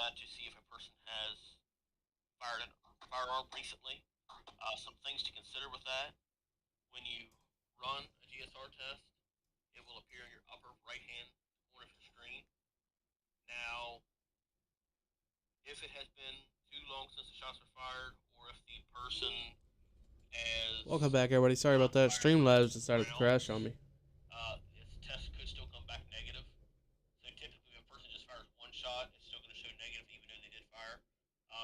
that to see if a person has fired a firearm recently. Some things to consider with that: when you run a GSR test, it will appear in your upper right-hand corner of your screen. Now, if it has been too long since the shots were fired, or if the person has Welcome back, everybody. Sorry about that. Streamlabs decided to crash on me. its test could still come back negative. So typically, if a person just fires one shot, it's still going to show negative even though they did fire.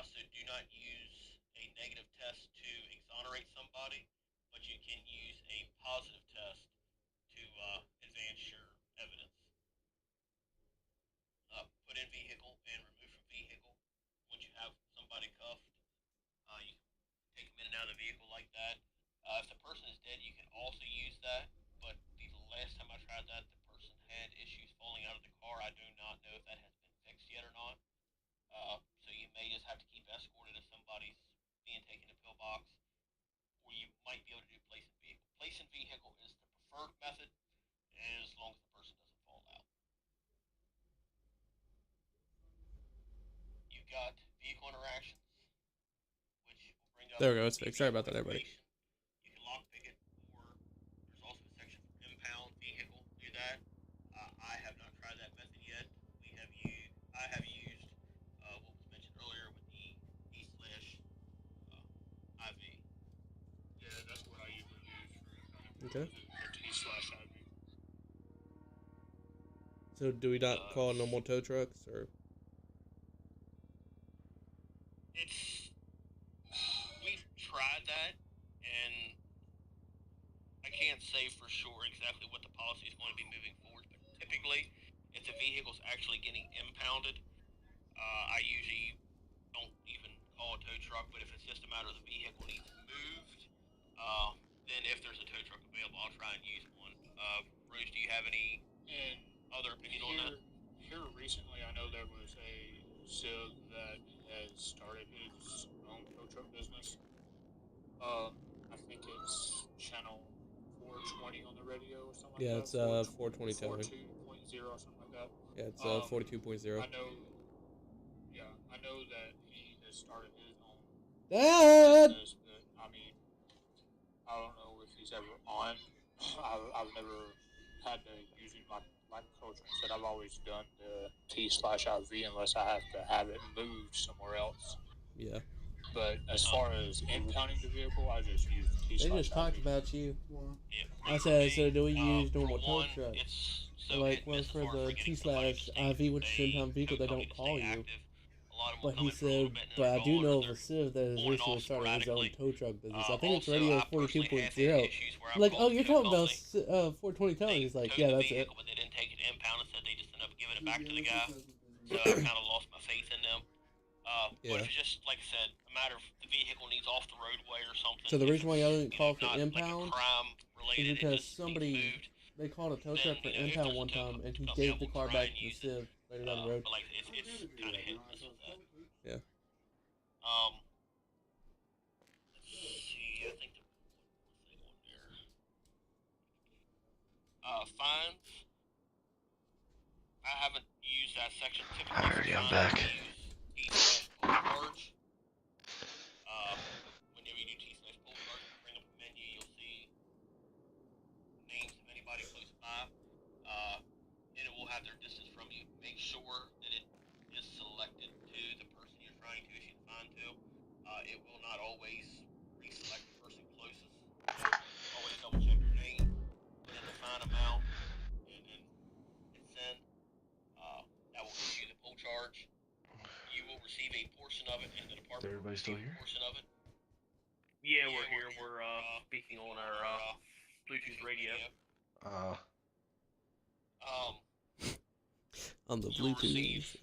So do not use a negative test to exonerate somebody, but you can use a positive test to advance your evidence. Put in vehicle and remove from vehicle. Once you have somebody cuffed, you can take them in and out of the vehicle like that. If the person is dead, you can also use that. But the last time I tried that, the person had issues falling out of the car. I do not know if that has been fixed yet or not. So you may just have to keep escorted if somebody's being taken to pillbox, or you might be able to do place in vehicle. Place in vehicle is the preferred method, as long as the person doesn't fall out. You've got vehicle interactions, which will bring up. There we go. It's fixed. Sorry about that, everybody. You can lockpick it, or there's also a section for impound vehicle. Do that. I have not tried that method yet. I have used what was mentioned earlier with the E/IV. Yeah, that's what I usually use for impounding. Okay. T/IV. So do we not call normal tow trucks, or? We've tried that, and I can't say for sure exactly what the policy is going to be moving forward. But typically, if the vehicle's actually getting impounded, I usually don't even call a tow truck. But if it's just a matter of the vehicle needs moved, then if there's a tow truck available, I'll try and use one. Rose, do you have any other opinion on that? Here recently, I know there was a Civ that has started his own tow truck business. I think it's channel 420 on the radio or something Yeah, like that. Yeah, it's 420 towing. 42.0 or something like that. Yeah, it's 42.0. I know that he has started his own business, but I mean, I don't know if he's ever on. I've never had to use it like Coach said. I've always done the T/IV unless I have to have it moved somewhere else. Yeah. But as far as impounding the vehicle, I just use the T/IV. They just talked about you. Yeah, I said, so do we use normal tow one, trucks? So like, well, for the T/IV, which is impound vehicle, they don't call you. But he said, but I do know of a Civ that has recently started his own tow truck business. I think it's Radio 42.0. I'm like, oh, you're talking about 420 towing? He's like, yeah, that's it. But they didn't take it impound, instead they just ended up giving it back to the guy. So I kind of lost my faith in them. But if it's just, like I said, a matter of the vehicle needs off the roadway or something. So the reason why y'all didn't call for impound is because somebody, they called a tow truck for impound one time, and he gave the car back to the Civ later down the road. But like, it's kind of hit and miss with that. Yeah. Let's see, I think there was one more thing on there. Fines. I haven't used that section typically. Alrighty, I'm back. Whenever you do T/pull charge, bring up a menu, you'll see names of anybody close by, and it will have their distance from you. Make sure that it is selected to the person you're trying to issue the fine to. It will not always reselect the person closest. Always double check your name, put in the fine amount, and then hit send. That will issue the pull charge. You will receive a portion of it, and the department will receive a portion of it. Yeah, we're here. We're speaking on our Bluetooth radio. On the Bluetooth.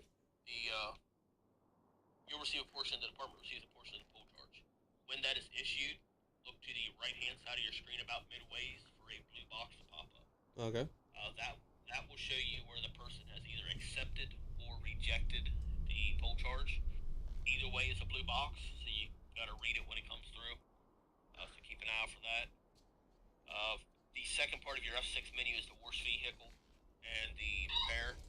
You'll receive a portion. The department receives a portion of the pull charge. When that is issued, look to the right-hand side of your screen about midways for a blue box to pop up. Okay. That will show you where the person has either accepted or rejected the pull charge. Either way, it's a blue box, so you gotta read it when it comes through. So keep an eye out for that. The second part of your F6 menu is the worst vehicle and the repair.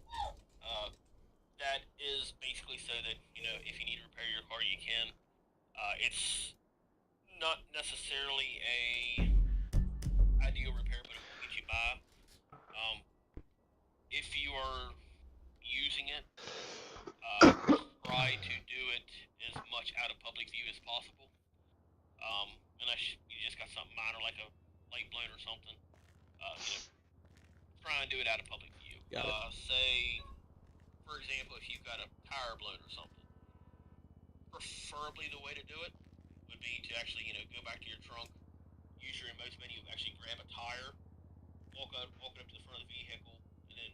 That is basically so that again, it's not necessarily a ideal repair, but it will get you by. If you are using it, try to do it as much out of public view as possible. Unless you just got something minor like a light blown or something, try and do it out of public view. Say, for example, if you've got a tire blown or something, preferably the way to do it would be to actually, go back to your trunk, use your emotes menu, actually grab a tire, walk it up to the front of the vehicle, and then,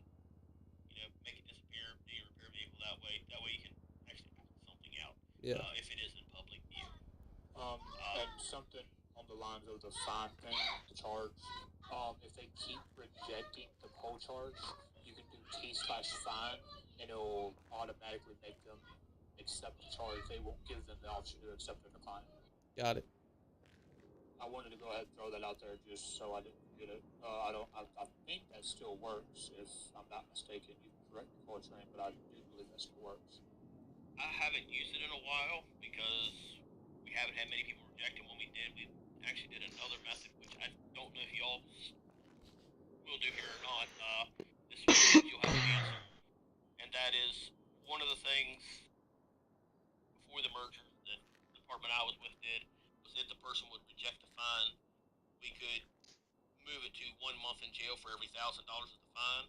make it disappear, do your repair vehicle that way. That way you can actually pull something out. Yeah. If it is in public view. And something on the lines of the fine thing, the charge. If they keep rejecting the pole charge, you can do T/fine, and it'll automatically make them accept the charge. They won't give them the option to accept or decline. Got it. I wanted to go ahead and throw that out there just so I didn't forget it. I think that still works, if I'm not mistaken. You can correct me, Coach Rain, but I do believe that still works. I haven't used it in a while because we haven't had many people reject it. When we did, we actually did another method, which I don't know if y'all will do here or not. This week you'll have to answer, and that is one of the things before the merger that the department I was with did was if the person would reject the fine, we could move it to 1 month in jail for every $1,000 of the fine.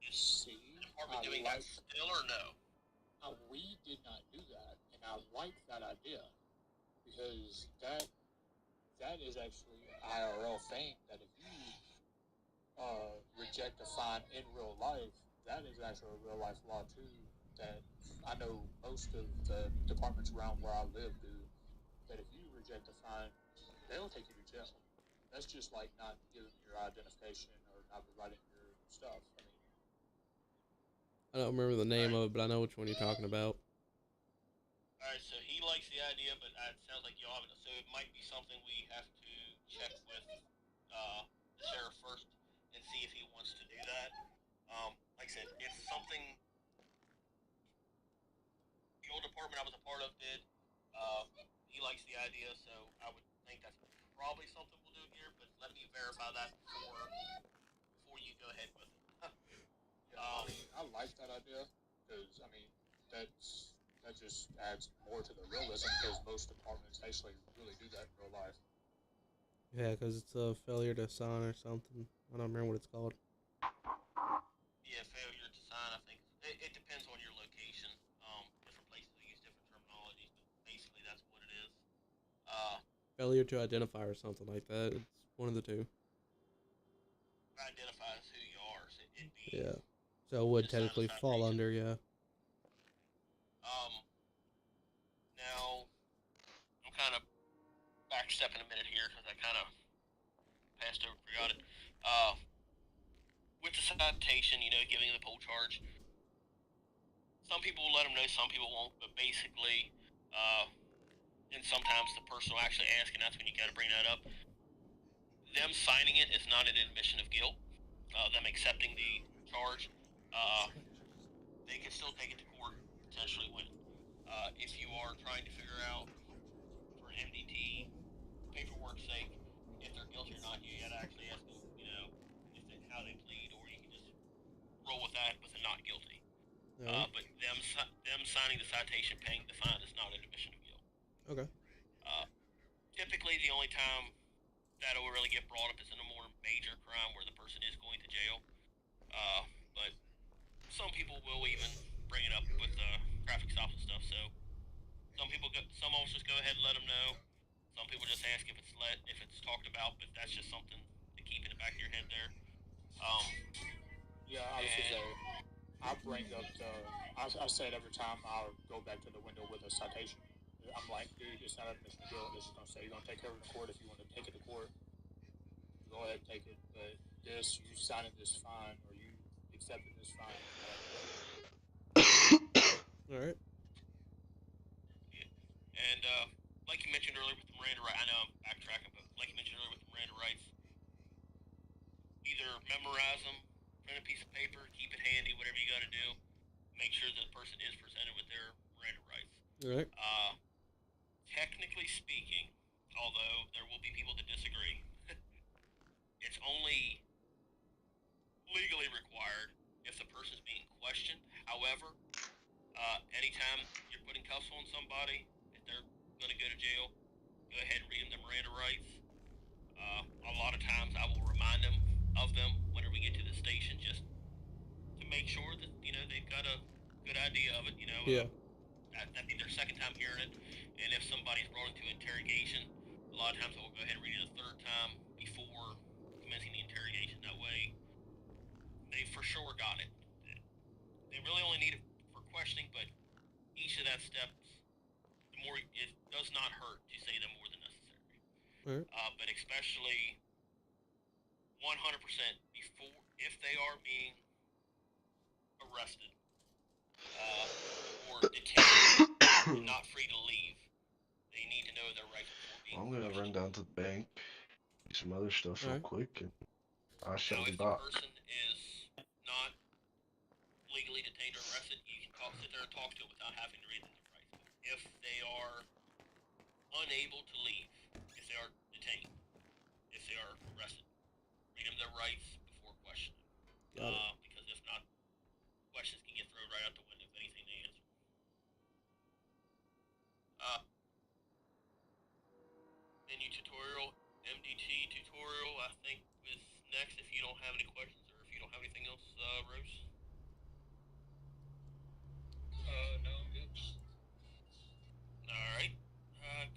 Is the department doing that still or no? We did not do that, and I like that idea because that is actually an IRL thing. That if you reject a fine in real life, that is actually a real life law too. That I know most of the departments around where I live do. That if you reject a fine, they'll take you to jail. That's just like not giving your identification or not providing your stuff. I don't remember the name of it, but I know which one you're talking about. Alright, so he likes the idea, but it sounds like y'all haven't. So it might be something we have to check with the sheriff first and see if he wants to do that. Like I said, it's something the old department I was a part of did. He likes the idea, so I would think that's probably something we'll do here, but let me verify that before you go ahead with it. I like that idea because that just adds more to the realism because most departments actually really do that in real life. Yeah, because it's a failure to sign or something. I don't remember what it's called. Yeah, failure to sign. I think it depends on your location. Different places use different terminologies, but basically that's what it is. Failure to identify or something like that. It's one of the two. Identifies who you are. So it'd be, yeah. So it would technically fall under, yeah. Now, I'm kind of backstepping a minute here because I kind of passed over, forgot it. With the citation, giving the poll charge, some people will let them know, some people won't, but basically, and sometimes the person will actually ask, and that's when you got to bring that up. Them signing it is not an admission of guilt. Them accepting the charge, they can still take it to court, potentially win. If you are trying to figure out, for MDT paperwork's sake, if they're guilty or not, you got to actually ask them, how they plead, or you can just roll with that with a not guilty. Right. But them signing the citation, paying the fine is not an admission of guilt. Okay. Typically, the only time that will really get brought up is in a more major crime where the person is going to jail. But some people will even bring it up with traffic stops and stuff. So some officers go ahead and let them know. Some people just ask if it's talked about, but that's just something to keep in the back of your head there. Yeah, I was gonna say, I bring up I say it every time I go back to the window with a citation. I'm like, dude, it's not admission of guilt. This is gonna say you're gonna take care of it in court. If you want to take it to court, go ahead and take it. But you signing this fine or you accepting this fine. All right. Yeah. And like you mentioned earlier with the Miranda rights, I know I'm backtracking, but like you mentioned earlier with the Miranda rights, either memorize them, print a piece of paper, keep it handy, whatever you got to do. Make sure that the person is presented with their Miranda Right. Technically speaking, although there will be people that disagree, it's only legally required if the person's being questioned. However, anytime you're putting cuffs on somebody, if they're going to go to jail, go ahead and read them their Miranda rights. A lot of times I will remind them of them whenever we get to the station, just to make sure that, they've got a good idea of it, Yeah. That'd be their second time hearing it. And if somebody's brought into interrogation, a lot of times I will go ahead and read it a third time before commencing the interrogation. That way, they for sure got it. They really only need it for questioning, but each of that steps, the more it does not hurt to say them more than necessary. Right. But especially 100% before, if they are being arrested or detained, not free to leave, they need to know their rights before being I'm gonna run down to the bank, do some other stuff real quick, and I shall Now, be if the back. person is not legally detained or arrested, you can sit there and talk to them without having to read them their rights. If they are unable to leave, if they are detained, if they are arrested, read them their rights before questioning. Because if not, questions can get thrown right out the window if anything they answer. Menu tutorial, MDT tutorial, I think is next if you don't have any questions or if you don't have anything else, Rose. No, I'm good. Alright.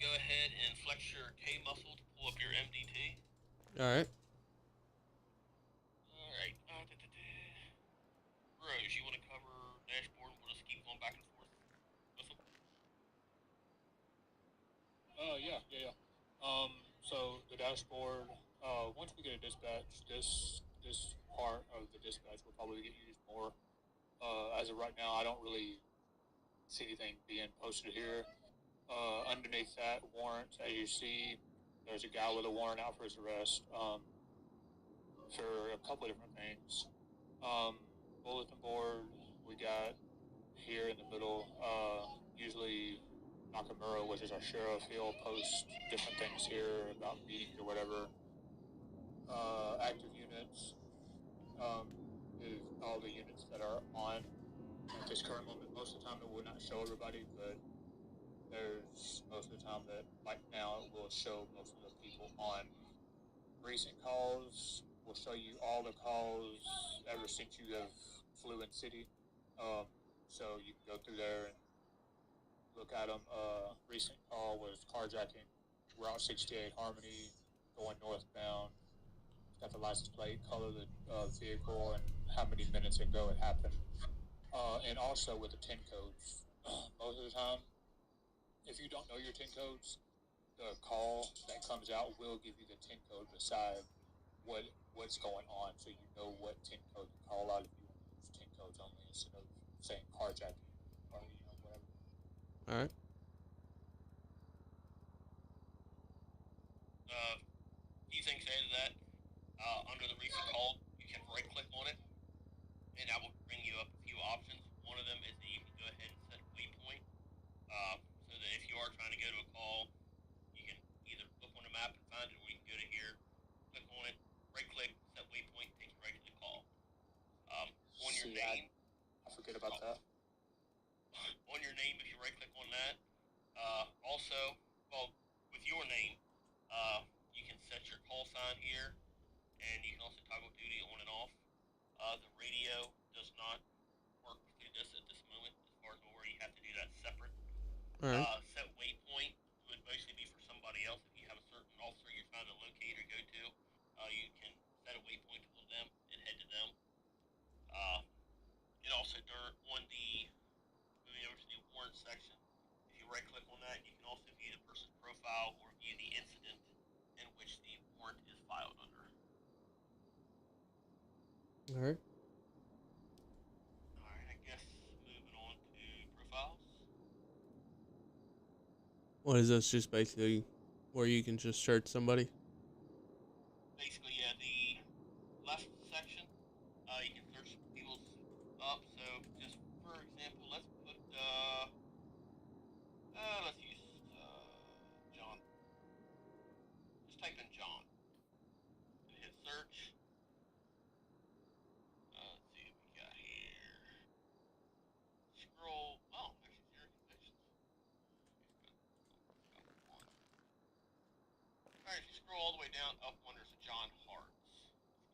Go ahead and flex your K muscle to pull up your MDT. Alright. Alright. Rose, you want to cover dashboard? We'll just keep going back and forth with them. Yeah. So the dashboard, once we get a dispatch, this part of the dispatch will probably get used more. As of right now, I don't really see anything being posted here. Underneath that warrant, as you see, there's a guy with a warrant out for his arrest for a couple of different things. Bulletin board we got here in the middle. Usually Nakamura, which is our sheriff, he'll post different things here about meetings or whatever. Active units is all the units that are on at this current moment. Most of the time it will not show everybody, but there's most of the time that, like now, it will show most of the people on. Recent calls will show you all the calls ever since you have flew in city. So you can go through there and look at them. Recent call was carjacking, Route 68 Harmony, going northbound. Got the license plate, color of the vehicle, and how many minutes ago it happened. And also with the 10 codes. Most of the time, if you don't know your 10 codes, the call that comes out will give you the 10 code beside what's going on, so you know what 10 code to call out if you want to use 10 codes only instead of saying carjacking or whatever. All right. Few things to add to that. Under the recent call, you can right click on it, and that will bring you up a few options. One of them is that you can go ahead and set waypoint, so that if you are trying to go to a call, you can either look on the map and find it, or you can go to here, click on it, right click, set waypoint, take you right to the call. On your name, I forget about that. On your name, if you right click on that, also, well, with your name, you can set your call sign here, and you can also toggle duty on and off. The radio does not work through this at this moment, as far as where you have to do that separate. All right. Set waypoint would mostly be for somebody else. If you have a certain officer you're trying to locate or go to, you can set a waypoint to them and head to them. And also on the moving over to the warrant section, if you right click on that, you can also view the person's profile or view the incident in which the warrant is filed under. All right. Alright, I guess moving on to profiles. What is this? Just basically where you can just search somebody? Basically, yeah, the left section, you can search people's up. So, just for example, let's put scroll all the way down, up when there's a John Hart's.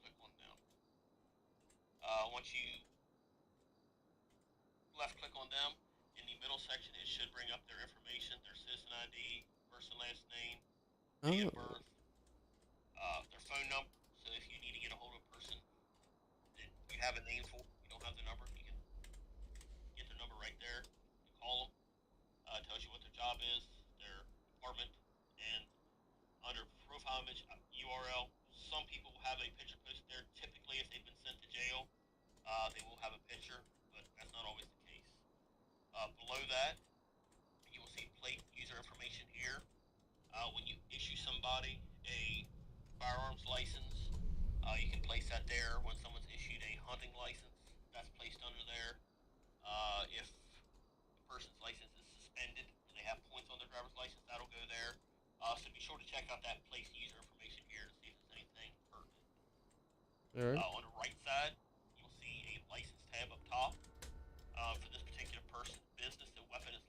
Click on them. Once you left click on them, in the middle section it should bring up their information, their citizen ID, first and last name, date of birth, their phone number. So if you need to get a hold of a person that you have a name for, you don't have the number, you can get their number right there and call them. It tells you what their job is, their department, and under profile image URL, some people have a picture posted there. Typically, if they've been sent to jail, they will have a picture, but that's not always the case. Below that, you will see plate user information here. When you issue somebody a firearms license, you can place that there. When someone's issued a hunting license, that's placed under there. If the person's license is suspended and they have points on their driver's license, that'll go there. So be sure to check out that place user information here to see if there's anything pertinent. All right. On the right side, you'll see a license tab up top. For this particular person's business, the weapon is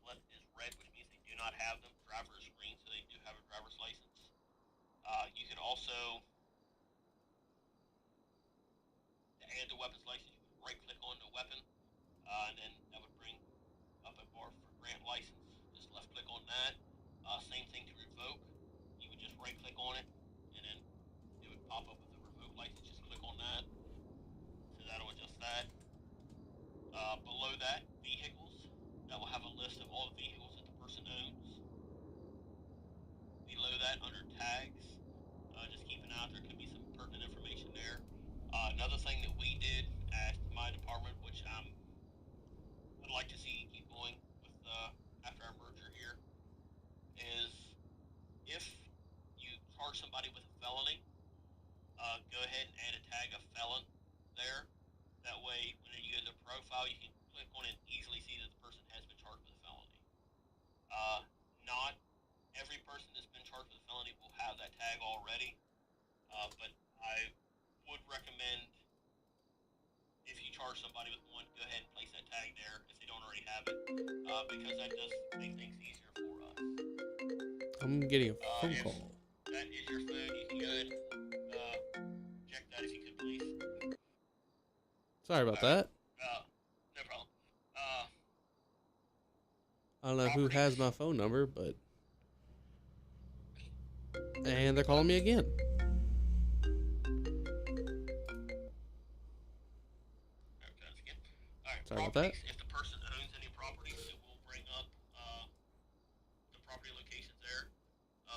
red, which means they do not have them. Driver is green, so they do have a driver's license. You can also, to add the weapon's license, you would right-click on the weapon, and then that would bring up a bar for grant license. Just left-click on that. Same thing to revoke. You would just right-click on it, and then it would pop up with a revoke license. Just click on that. So that'll adjust that. Below that, vehicles. That will have a list of all the vehicles that the person owns. Below that, under tags, just keep an eye out. There could be some pertinent information there. Another thing that we did at my department, which would like to see keep going with after our merger here, is if you charge somebody with a felony, go ahead and add a tag of felon there. That way, when you go to the profile, you can click on it and easily see that the person has been charged with a felony. Not every person that's been charged with a felony will have that tag already, but I would recommend if you charge somebody with one, go ahead and place that tag there if they don't already have it, because that does make things easier for us. I'm getting a phone call. That is your phone. You can go ahead and check that if you could, please. Sorry about that. No problem. I don't know who has my phone number, but... And they're calling me again. Sorry about that. If the person owns any properties, it will bring up the property locations there.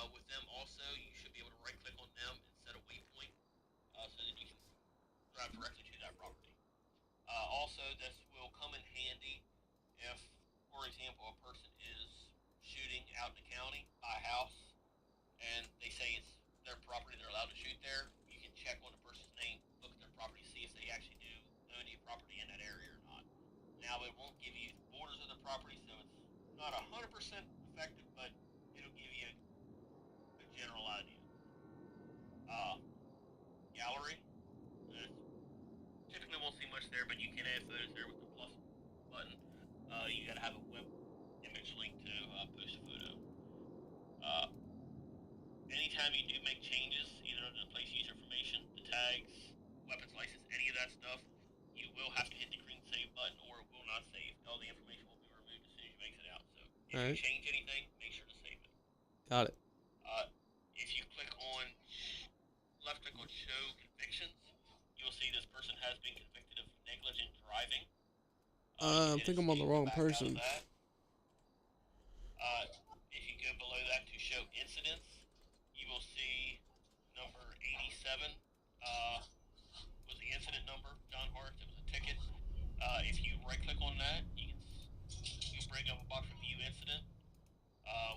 With them also, you should be able to right-click on them and set a waypoint so that you can drive directly to that property. Also, this will come in handy if, for example, a person is shooting out in the county by a house and they say it's their property, they're allowed to shoot there. You can check on the person's name, look at their property, see if they actually do own any property in that area or not. Now, it won't give you the borders of the property, so it's not 100% effective, but it'll give you a general idea. Gallery. Typically won't see much there, but you can add photos there with the plus button. You gotta have a web image link to post a photo. Anytime you do make changes, either under the place user information, the tags, weapons license, any of that stuff, you will have to hit the green save button or it will not save. All the information will be removed as soon as you make it out. So if you change anything, make sure to save it. Got it. If you click on, left click on show convictions, you'll see this person has been convicted of negligent driving. I think I'm on the wrong person. If you go below that to show incidents, you will see number 87 was the incident number, John Hart. It was a ticket. If you right click on that, you'll bring up a box for view incident,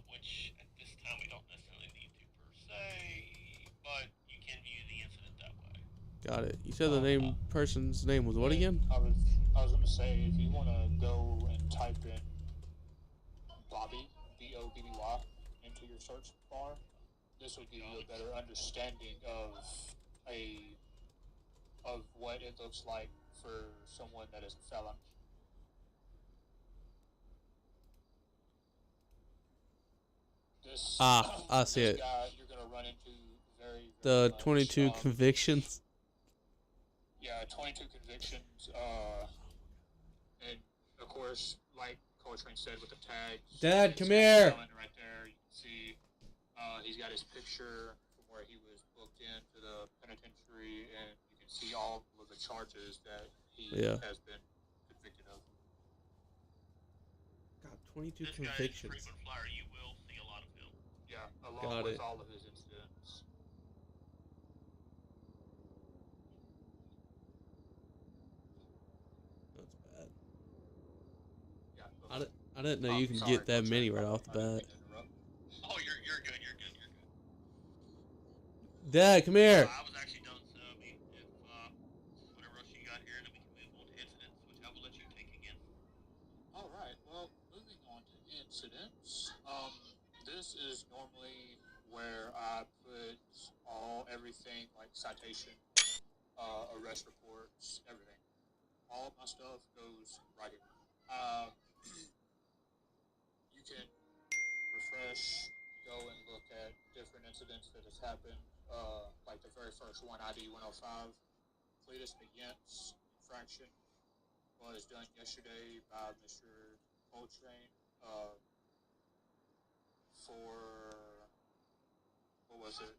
which at this time we don't necessarily need to per se, but you can view the incident that way. Got it. You said the person's name was what again? I was gonna say, if you wanna go and type in Bobby, B-O-B-B-Y, into your search bar, this will give you a better understanding of what it looks like for someone that is a felon. I see it. Guy you're gonna run into very The 22 convictions. Yeah, 22 convictions. And of course, like Coltrane said with the tags. Dad, come here. Right there, you can see he's got his picture from where he was booked into the penitentiary, and you can see all of the charges that he has been convicted of. God, 22 this convictions. Guy's frequent flyer, you will see a lot of him. Yeah, along with all of his incidents. That's bad. Yeah. I didn't know you can get that many right off the bat. Oh, you're good. Dad, come here. I was actually done, so I mean, if whenever else you got here, then we can move on to incidents, which I will let you take again. All right. Well, moving on to incidents. This is normally where I put everything like citation, arrest reports, everything. All of my stuff goes right here. You can refresh, go and look at different incidents that has happened. Like the very first one, ID 105, Cletus McGinnis infraction was done yesterday by Mr. Coltrane for, what was it?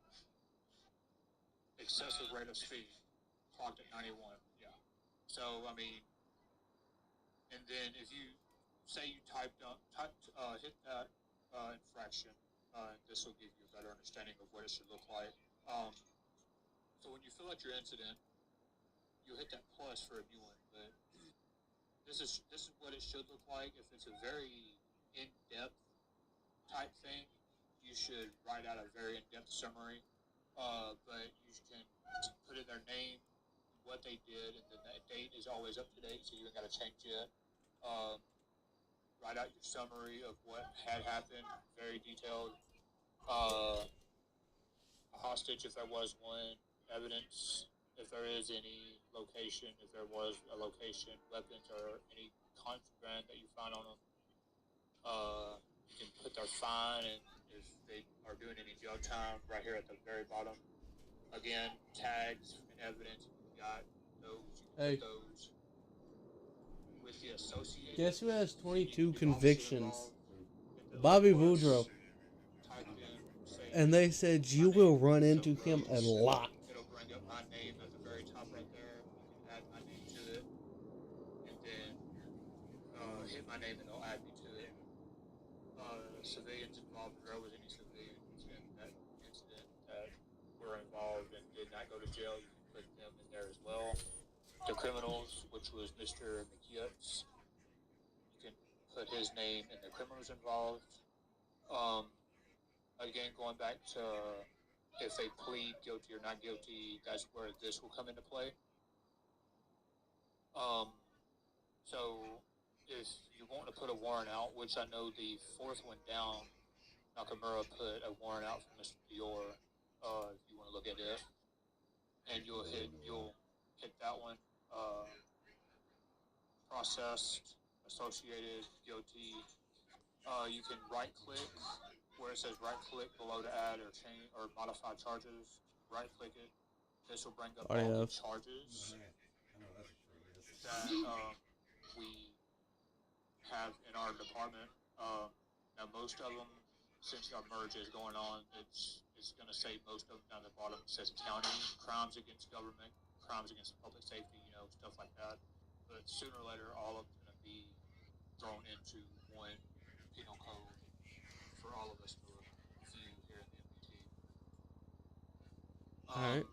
Excessive rate of speed, clocked at 91. Yeah. So, I mean, and then if you say you hit that infraction, this will give you a better understanding of what it should look like. So when you fill out your incident, you'll hit that plus for a new one. But this is what it should look like. If it's a very in-depth type thing, you should write out a very in-depth summary. But you can put in their name, what they did, and then that date is always up to date, so you ain't got to change it. Write out your summary of what had happened, very detailed. A hostage, if there was one, evidence, if there is any location, if there was a location, weapons, or any contraband that you find on them. You can put their fine, and if they are doing any jail time, right here at the very bottom. Again, tags and evidence. You got those. You can put those with the associated. Guess who has 22 convictions? Bobby Boudreaux. And they said you will run into him a lot. It'll bring up my name at the very top right there. You can add my name to it, and then hit my name, and it'll add me to it. Civilians involved, if there was any civilians in that incident that were involved and did not go to jail, you can put them in there as well. The criminals, which was Mr. McGinnis, you can put his name and the criminals involved. Again, going back to if they plead guilty or not guilty, that's where this will come into play. So if you want to put a warrant out, which I know the fourth one down, Nakamura put a warrant out for Mr. Dior, if you want to look at it, and you'll hit that one, processed, associated, guilty. You can right click where it says right click below to add or change or modify charges. Right click it. This will bring up all the charges that we have in our department. Now most of them, since our merge is going on, it's going to say most of them down at the bottom. It says county, crimes against government, crimes against public safety, stuff like that. But sooner or later, all of them going to be thrown into one penal code for all of us to review here in the MPT. All right.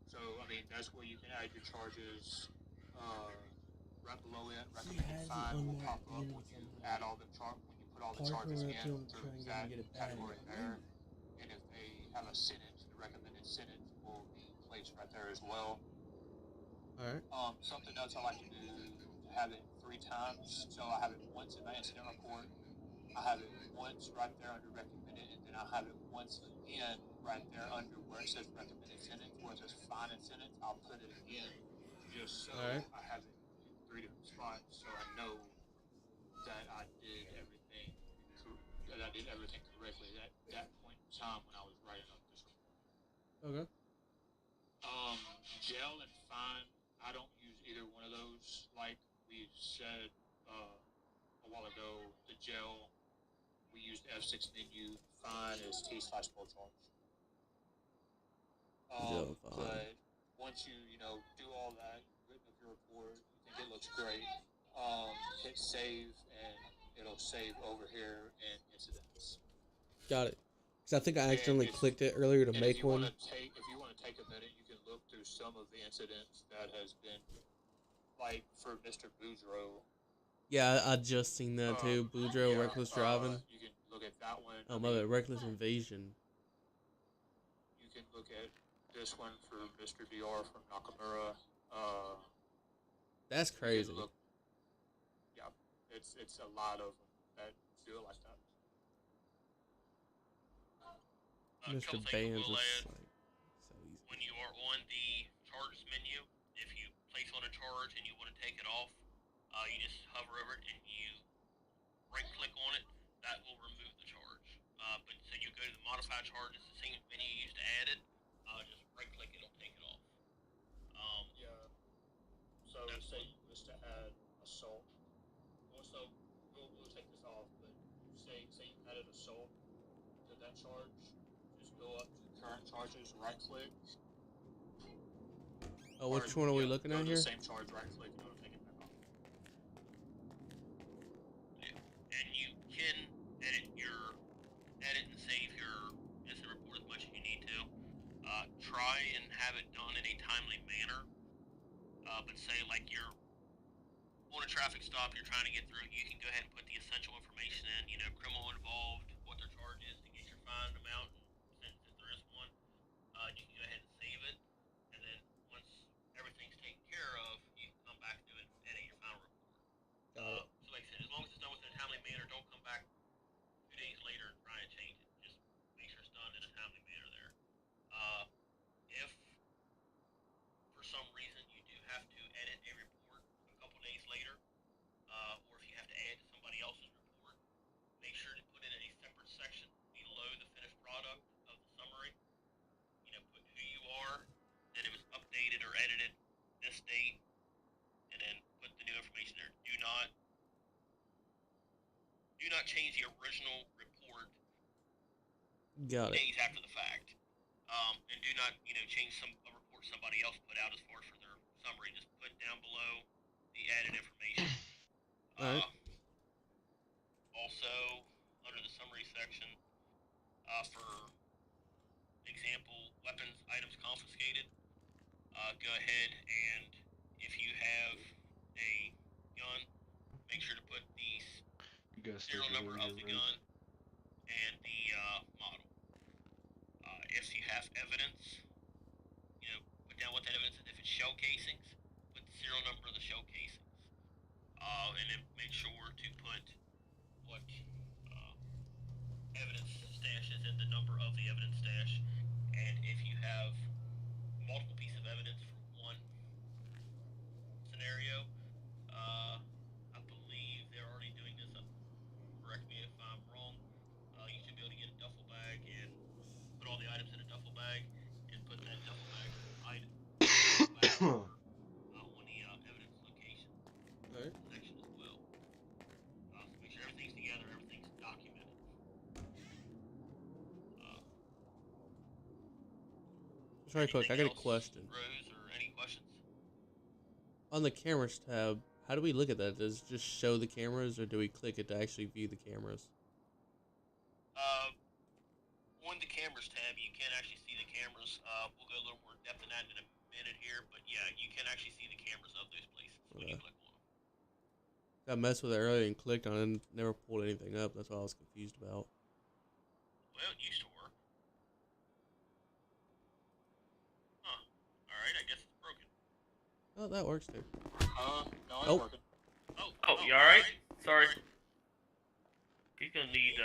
So, I mean, that's where you can add your charges. Right below it, recommended fine will pop up when you add all the when you put all the charges in through that category there. And if they have a sentence, the recommended sentence will be placed right there as well. All right. Something else I like to do to have it 3 times. So I have it once in my incident report. I have it once right there under recommended, and then I have it once again right there under where it says recommended sentence, where it says fine and sentence. I'll put it again just so I have it in 3 different spots, so I know that I did everything correctly at that point in time when I was writing up this report. Okay. Jail and fine, I don't use either one of those. Like we said a while ago, the jail, we use the F6 menu. Fine is T/full charge. Jail fine. But once you do all that, you've written up your report, you think it looks great, hit save, and it'll save over here in incidents. Got it. Because I think I accidentally clicked it earlier to make one. If you want to take a minute, you can look through some of the incidents that has been, like for Mr. Boudreaux. Yeah, I just seen that too. Boudreaux, reckless driving. You can look at that one. Oh, my bad. Reckless invasion. You can look at this one for Mr. DR from Nakamura. That's crazy. Yeah, it's a lot of them that do it like that. Mr. Bands is like so easy. When you are on the charges menu, if you place on a charge and you want to take it off, you just hover over it and you right click on it. That will remove the charge. But so you go to the modify charge, it's the same menu you used to add it. Just right click it, it'll take it off. Yeah. So say you wish to add assault. Also, we'll take this off, but say you added assault to that charge. Just go up to current charges, right click. Oh, which one are we looking at here? The same charge, right click, and it'll take it back off. And you can edit and save your incident report as much as you need to. Try and have it done in a timely manner. But say like you're on a traffic stop, you're trying to get through, you can go ahead and put the essential information in, criminal involved, what their charge is to get your fine amount, and since there is one, you can go ahead and save it, and then once everything's taken care of, you can come back to it and edit your final report. So like I said, as long as it's done within a timely manner, don't come back 2 days later and try and change it. Just make sure it's done in a timely manner there. If for some reason you do have to edit a report a couple days later, or if you have to add to somebody else's report, make sure to put it in a separate section below the finished product of the summary. Put who you are, that it was updated or edited this date, and then put the new information there. Do not change the original report days after the fact. And do not, change a report somebody else put out as far as for their summary. Just put down below the added information. Also, under the summary section, for example, weapons, items confiscated, go ahead and if you have a gun, make sure to put the serial number of the gun and the model. If you have evidence, put down what that evidence is. If it's shell casings, put the serial number of the shell casings. And then make sure to put what evidence stash is in the number of the evidence stash. And if you have multiple pieces of evidence for one scenario, I believe they're already doing this. Correct me if I'm wrong. You should be able to get a duffel bag and put all the items in a duffel bag and put that duffel bag item on the evidence location section as well. So make sure everything's together, everything's documented. Sorry, quick, I got a question. Rose, or any questions? On the cameras tab, how do we look at that? Does it just show the cameras, or do we click it to actually view the cameras? On the cameras tab, you can actually see the cameras. We'll go a little more depth in that in a minute here, but yeah, you can actually see the cameras of those places when you click on them. I messed with it earlier and clicked on it and never pulled anything up. That's what I was confused about. Well, it used to work. Huh. Alright, I guess it's broken. Oh, that works too. No, it's working. Oh, you alright? Sorry. He's gonna need,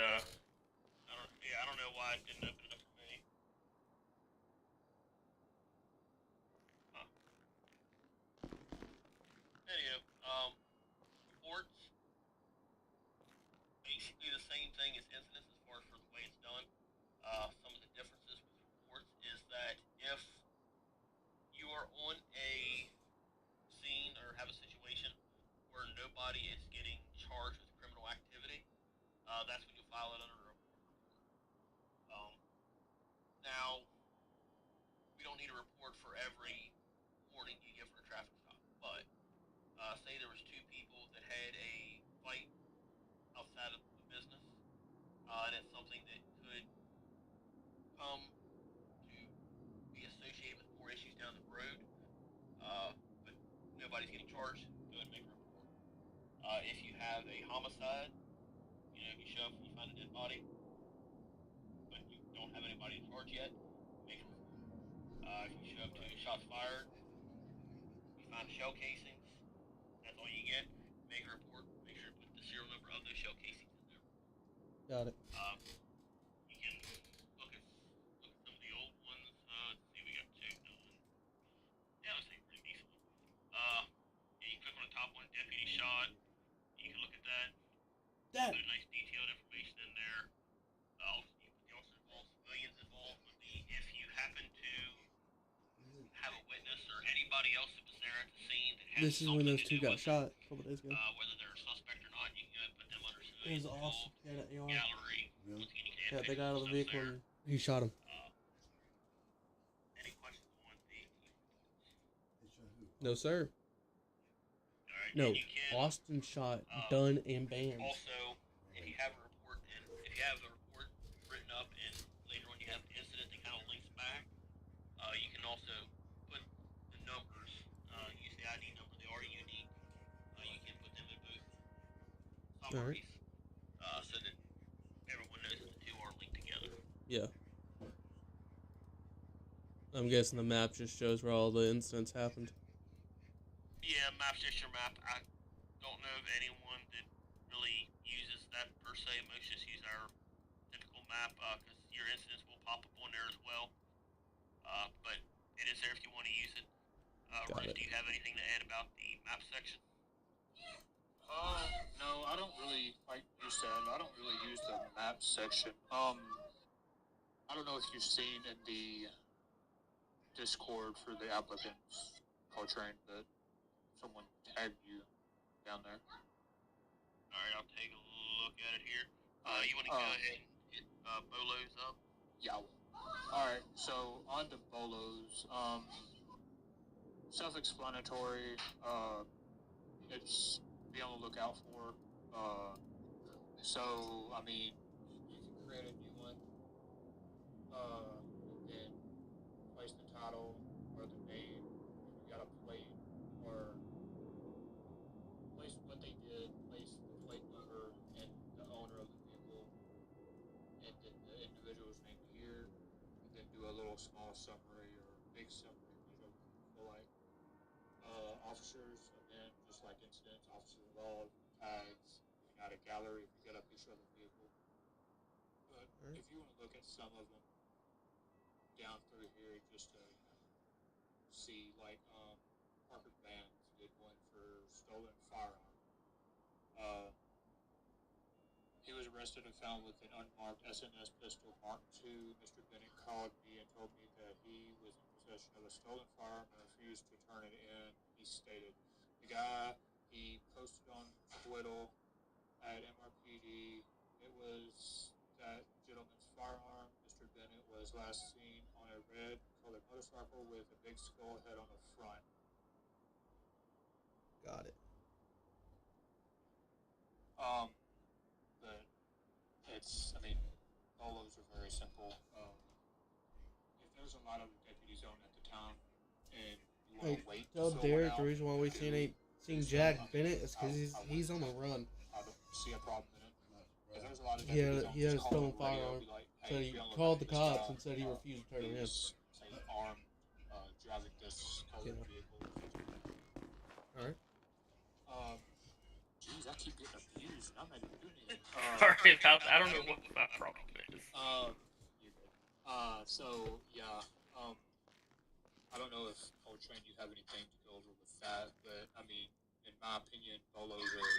I don't know why it didn't open it up for me. Huh. Anyhow, reports, basically the same thing as incidents as far as for the way it's done. Some of the differences with reports is that homicide, you know, if you show up and you find a dead body, but you don't have anybody in charge yet, make a report. If you show up to shots fired, you find shell casings, that's all you get, make a report, make sure to put the serial number of those shell casings in there. Got it. You can look at some of the old ones, let's see, we got two done. Yeah, let's see, pretty decent one. Yeah, you click on the top one, deputy shot, you can look at that. That. Put a nice detailed information in there. You put the officer involved, civilians involved. If you happen to have a witness or anybody else that was there at the scene that has This is when those two got shot a couple days ago. Whether they're a suspect or not, you can put them under It was awesome. Yeah, that AR. gallery. Really? Yeah, they got out of the vehicle and he shot him. Any questions on the No, sir. Alright, No, can, Austin shot, done, and banned. Also, if you have a report written up and later on you have an incident that kind of links back, you can also put the numbers, use the ID number, they are unique. You can put them in both summaries, so that everyone knows that the two are linked together. Yeah. I'm guessing the map just shows where all the incidents happened. Yeah, map's just your map. I don't know of anyone that really uses that per se. Most just use our typical map, because your incidents will pop up on there as well. But it is there if you want to use it. Rich, do you have anything to add about the map section? No, I don't really, like you said, I don't really use the map section. I don't know if you've seen in the Discord for the applicants, Coltrane, that someone tagged you down there. Alright, I'll take a look at it here. You want to go ahead and hit Bolos up? Yeah. Alright, so on to Bolos. Self-explanatory. It's be on the lookout for. So, I mean, you can create a new one, and place the title or the name. If you got a plate, or place what they did, place the plate number and the owner of the vehicle, and then the individual's name here, and then do a little small summary or big summary, whatever you feel like. Officers, and then just like incidents, officers involved, tags. You can add a gallery if you get a picture of the vehicle. But if you want to look at some of them down through here, just to see, like Parker Vance did one for stolen firearm. He was arrested and found with an unmarked SNS pistol Mark II. Mr. Bennett called me and told me that he was in possession of a stolen firearm and refused to turn it in. He stated, the guy he posted on Twitter at MRPD, it was that gentleman's firearm. Mr. Bennett was last seen on a red colored motorcycle with a big skull head on the front. Got it. But it's, I mean, all those are very simple. If there's a lot of deputies on at the time, and you want to wait, tell Derek the reason why we seen Jack Bennett is because he's on the run. I don't see a problem in it. If there's a lot of deputies he had a stolen firearm, so he called the cops and said he refused to turn it in. Say armed, driving this colored vehicle. Alright. Jeez, I keep getting abused. I'm not even doing anything. Sorry, I don't know what my problem is. So yeah, I don't know if Coltrane, you have anything to go over with that, but I mean, in my opinion, Bolos are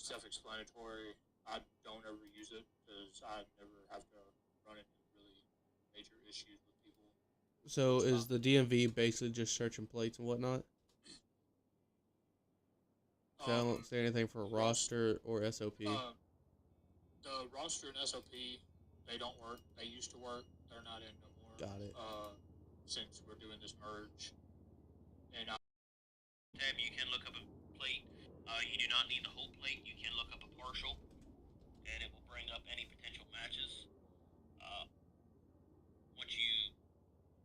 self-explanatory. I don't ever use it because I never have to run into really major issues with people. So is the DMV basically just searching plates and whatnot? So I don't say anything for roster or SOP. The roster and SOP, they don't work. They used to work. They're not in no more. Got it. Since we're doing this merge. And tab, you can look up a plate. You do not need the whole plate. You can look up a partial, and it will bring up any potential matches. Once you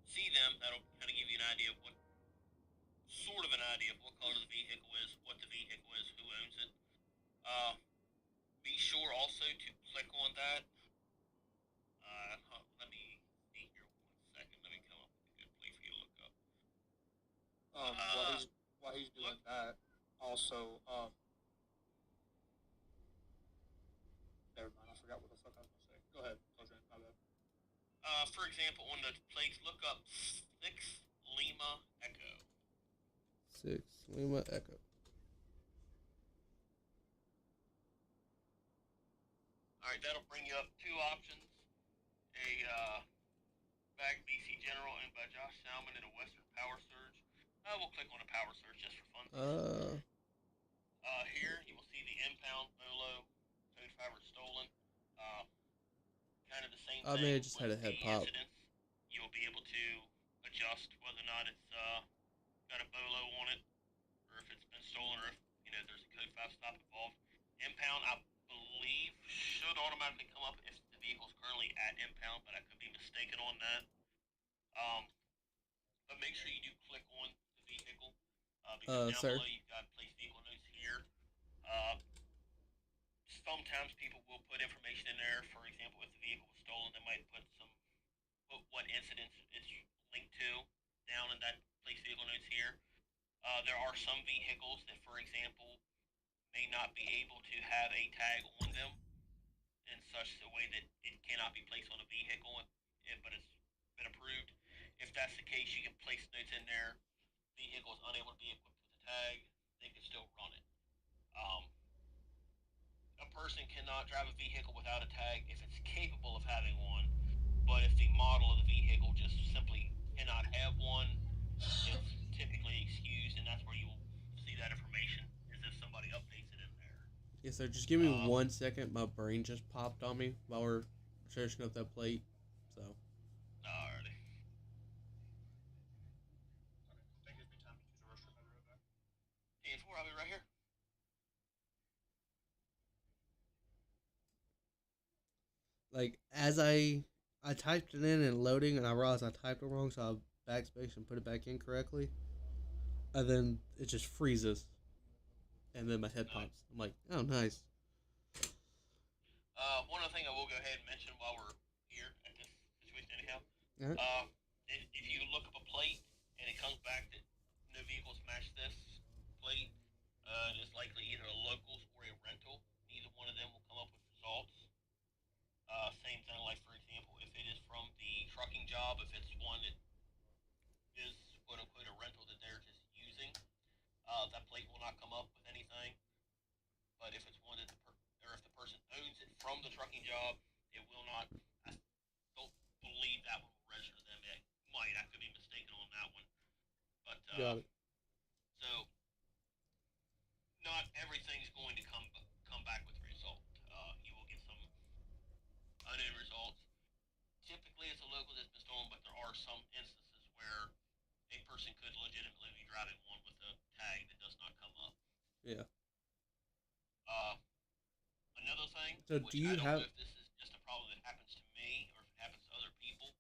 see them, that'll kind of give you an idea of what sort of an idea of what color the vehicle is, what the vehicle is, who owns it. to click on that, let me see here 1 second. Let me come up with a good place for you to look up. While he's doing that, also, never mind. I forgot what the fuck I was gonna say. Go ahead, Cosrin, my bad. For example, on the place, look up 6 Lima Echo. 6 Lima Echo. Alright, that'll bring you up 2 options. A Bag BC General owned by Josh Salmon and a Western Power Surge. We'll click on a Power Surge just for fun. Here you will see the impound, Bolo, code fiber stolen. Kind of the same thing. I may have just had a head pop. Incidents, you'll be able to adjust whether or not it's got a Bolo on it, or if it's been stolen, or if there's a code 5 stop involved. Impound, I believe, should automatically come up if the vehicle's currently at impound, but I could be mistaken on that. But make sure you do click on the vehicle, because down below you've got place vehicle notes here. Sometimes people will put information in there. For example, if the vehicle was stolen, they might put what incidents it's linked to down in that place vehicle notes here. There are some vehicles that, for example, may not be able to have a tag on them in such a way that it cannot be placed on a vehicle, but it's been approved. If that's the case, you can place notes in there. Vehicle is unable to be equipped with a tag. They can still run it. A person cannot drive a vehicle without a tag if it's capable of having one, but if the model of the vehicle just simply cannot have one, it's typically excused, and that's where you will see that information, is if somebody updates it in there. Yes, sir. Just give me 1 second. My brain just popped on me while we're searching up that plate. So. Alrighty. Okay, give me time to use the restroom. I'll be right back. 10-4, I'll be right here. Like, as I typed it in and loading, and I realized I typed it wrong, so I backspace and put it back in correctly. And then it just freezes. And then my head pops. I'm like, oh, nice. One other thing I will go ahead and mention while we're here at this situation anyhow. Right. If you look up a plate and it comes back that no vehicles match this plate, it is likely either a locals or a rental. Neither one of them will come up with results. Same thing, like for example, if it is from the trucking job, if it's one that is quote unquote a rental that they're just using, that plate will not come up with anything. But if it's one that if the person owns it from the trucking job, it will not. I don't believe that one will register them. It might. I could be mistaken on that one. But got it. So not everything's going to come back with a result. You will get some unknown results. Typically, it's a local that's been stolen, but there are some instances where a person could legitimately be driving one with a tag that does not come up. Yeah. Another thing, so which do you I don't have... know if this is just a problem that happens to me or if it happens to other people.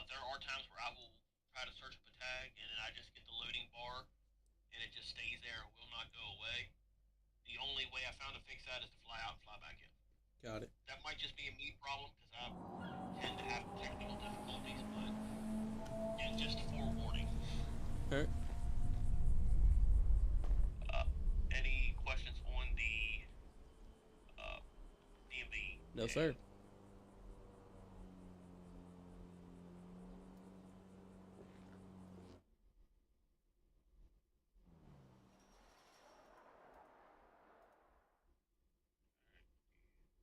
There are times where I will try to search up a tag and then I just get the loading bar and it just stays there and will not go away. The only way I found to fix that is to fly out and fly back in. Got it. That might just be a me problem because I tend to have technical difficulties, but just forewarning. Alright. Any questions on the DMV? No, sir.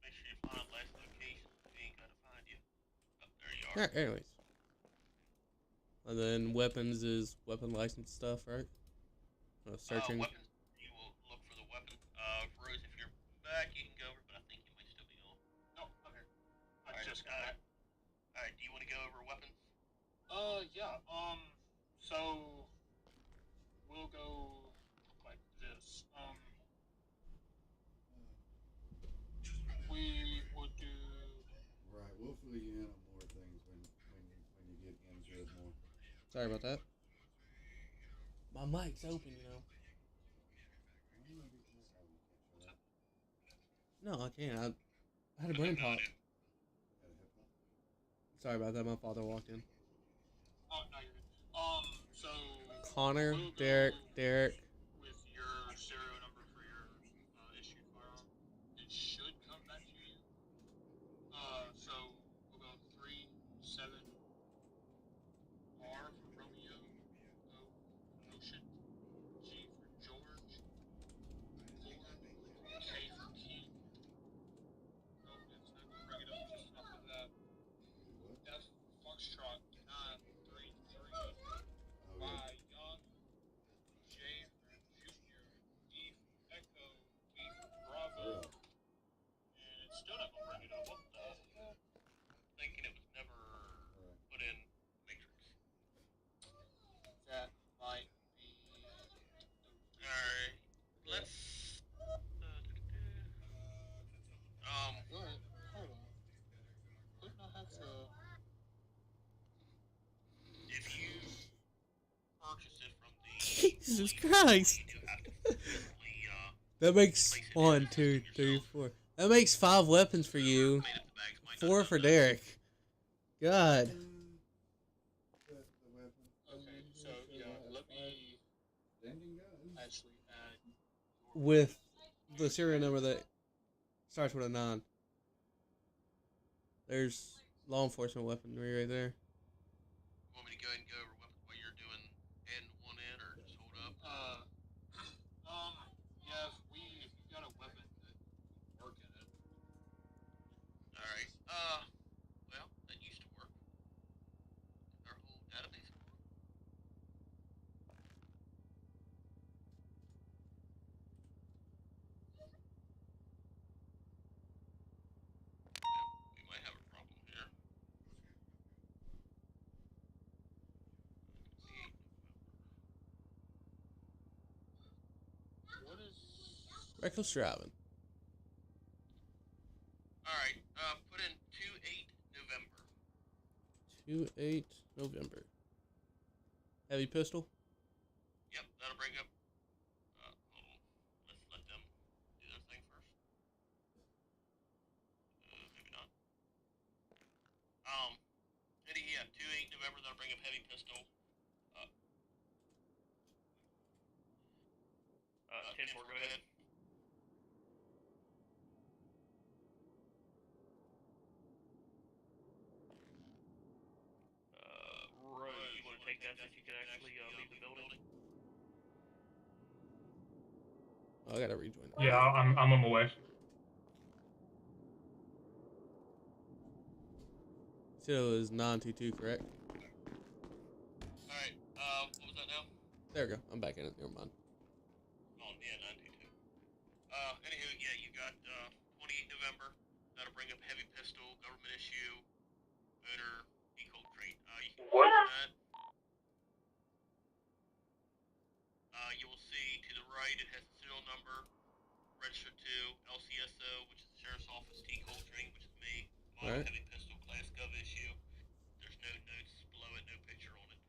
Make sure you find last location. We ain't gotta find you. Oh, there you are. Alright, anyways. And then weapons is weapon license stuff, right? Searching. Weapons, you will look for the weapon. Rose, if you're back, you can go over, but I think you might still be on. No, I'm here. I Alright, just got back. Alright, do you want to go over weapons? Yeah. So we'll go like this. We will do. Right, we'll fill you in on more things when you get into it more. Sorry about that. My mic's open, you know. No, I can't. I had a brain pop. Had a hip hop. Sorry about that. My father walked in. Oh, no, you're good. So Connor, we'll Derek, go Derek. with your serial number for your issued firearm. It should come back to you. So we'll go 37R for Romeo, O for Ocean, G for George, 4, K for King. Oh, it's not gonna bring it up just off of that. What? F for Foxtrot, 933. Oh, yeah. Y Young, J for Junior, E for Echo, B for Bravo, Really? and it's still not gonna bring it up. What the hell? Thinking it was never Alright. put in Matrix. That might be the Alright, reason. let's. What? Hold on. Couldn't I have to? If you purchase it from the Jesus police, Christ. you do have to physically, That makes place it 1, in 2, the 3, yourself. 4. That makes 5 weapons for you. Made up the bags might 4 not for know that. Derek. God. The weapon. Okay, so yeah, let me Standing guns. actually add your With the serial number that starts with a 9. There's law enforcement weaponry right there. You want me to go ahead and go over weapons while you're doing adding one in, or just hold up? Yeah, if you got a weapon that will work in it. Alright, well, that used to work. Our whole database. We might have a problem here. What is? Reckless driving. Alright, put in 2/8 November. 2/8 November. Heavy pistol. Yep, that'll bring up. Hold on. Let's let them do their thing first. Maybe not. Yeah, 2/8 November. That'll bring up heavy pistol. 10-4, go ahead. Rose, you want to take that so you can actually leave the building? Oh, I gotta rejoin. Yeah, I'm on my way. So it was 922, correct? Alright, what was that now? There we go. I'm back in it. Never mind. Oh, yeah, 922. Anywho, yeah, you got 28 November. That'll bring up heavy pistol, government issue, motor, vehicle crate. You can What? click that. You will see to the right it has the serial number, registered to LCSO, which is the Sheriff's Office, T. Coltrane, which is me, model Alright. heavy pistol, class gov issue. There's no notes below it, no picture on it.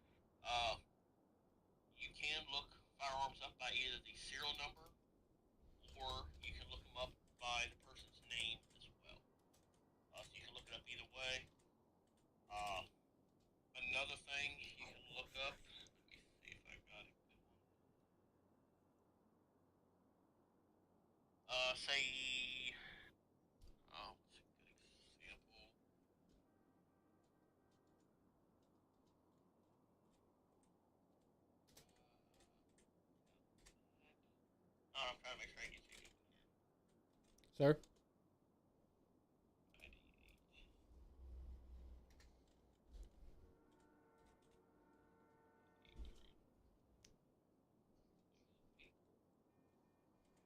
You can look firearms up by either the serial number, or you can look them up by the person's name as well. So you can look it up either way. Another thing you can look up, let me see if I got a good one. Say, what's a good example? I'm trying to make sure I get you a good one here. Sir? 98.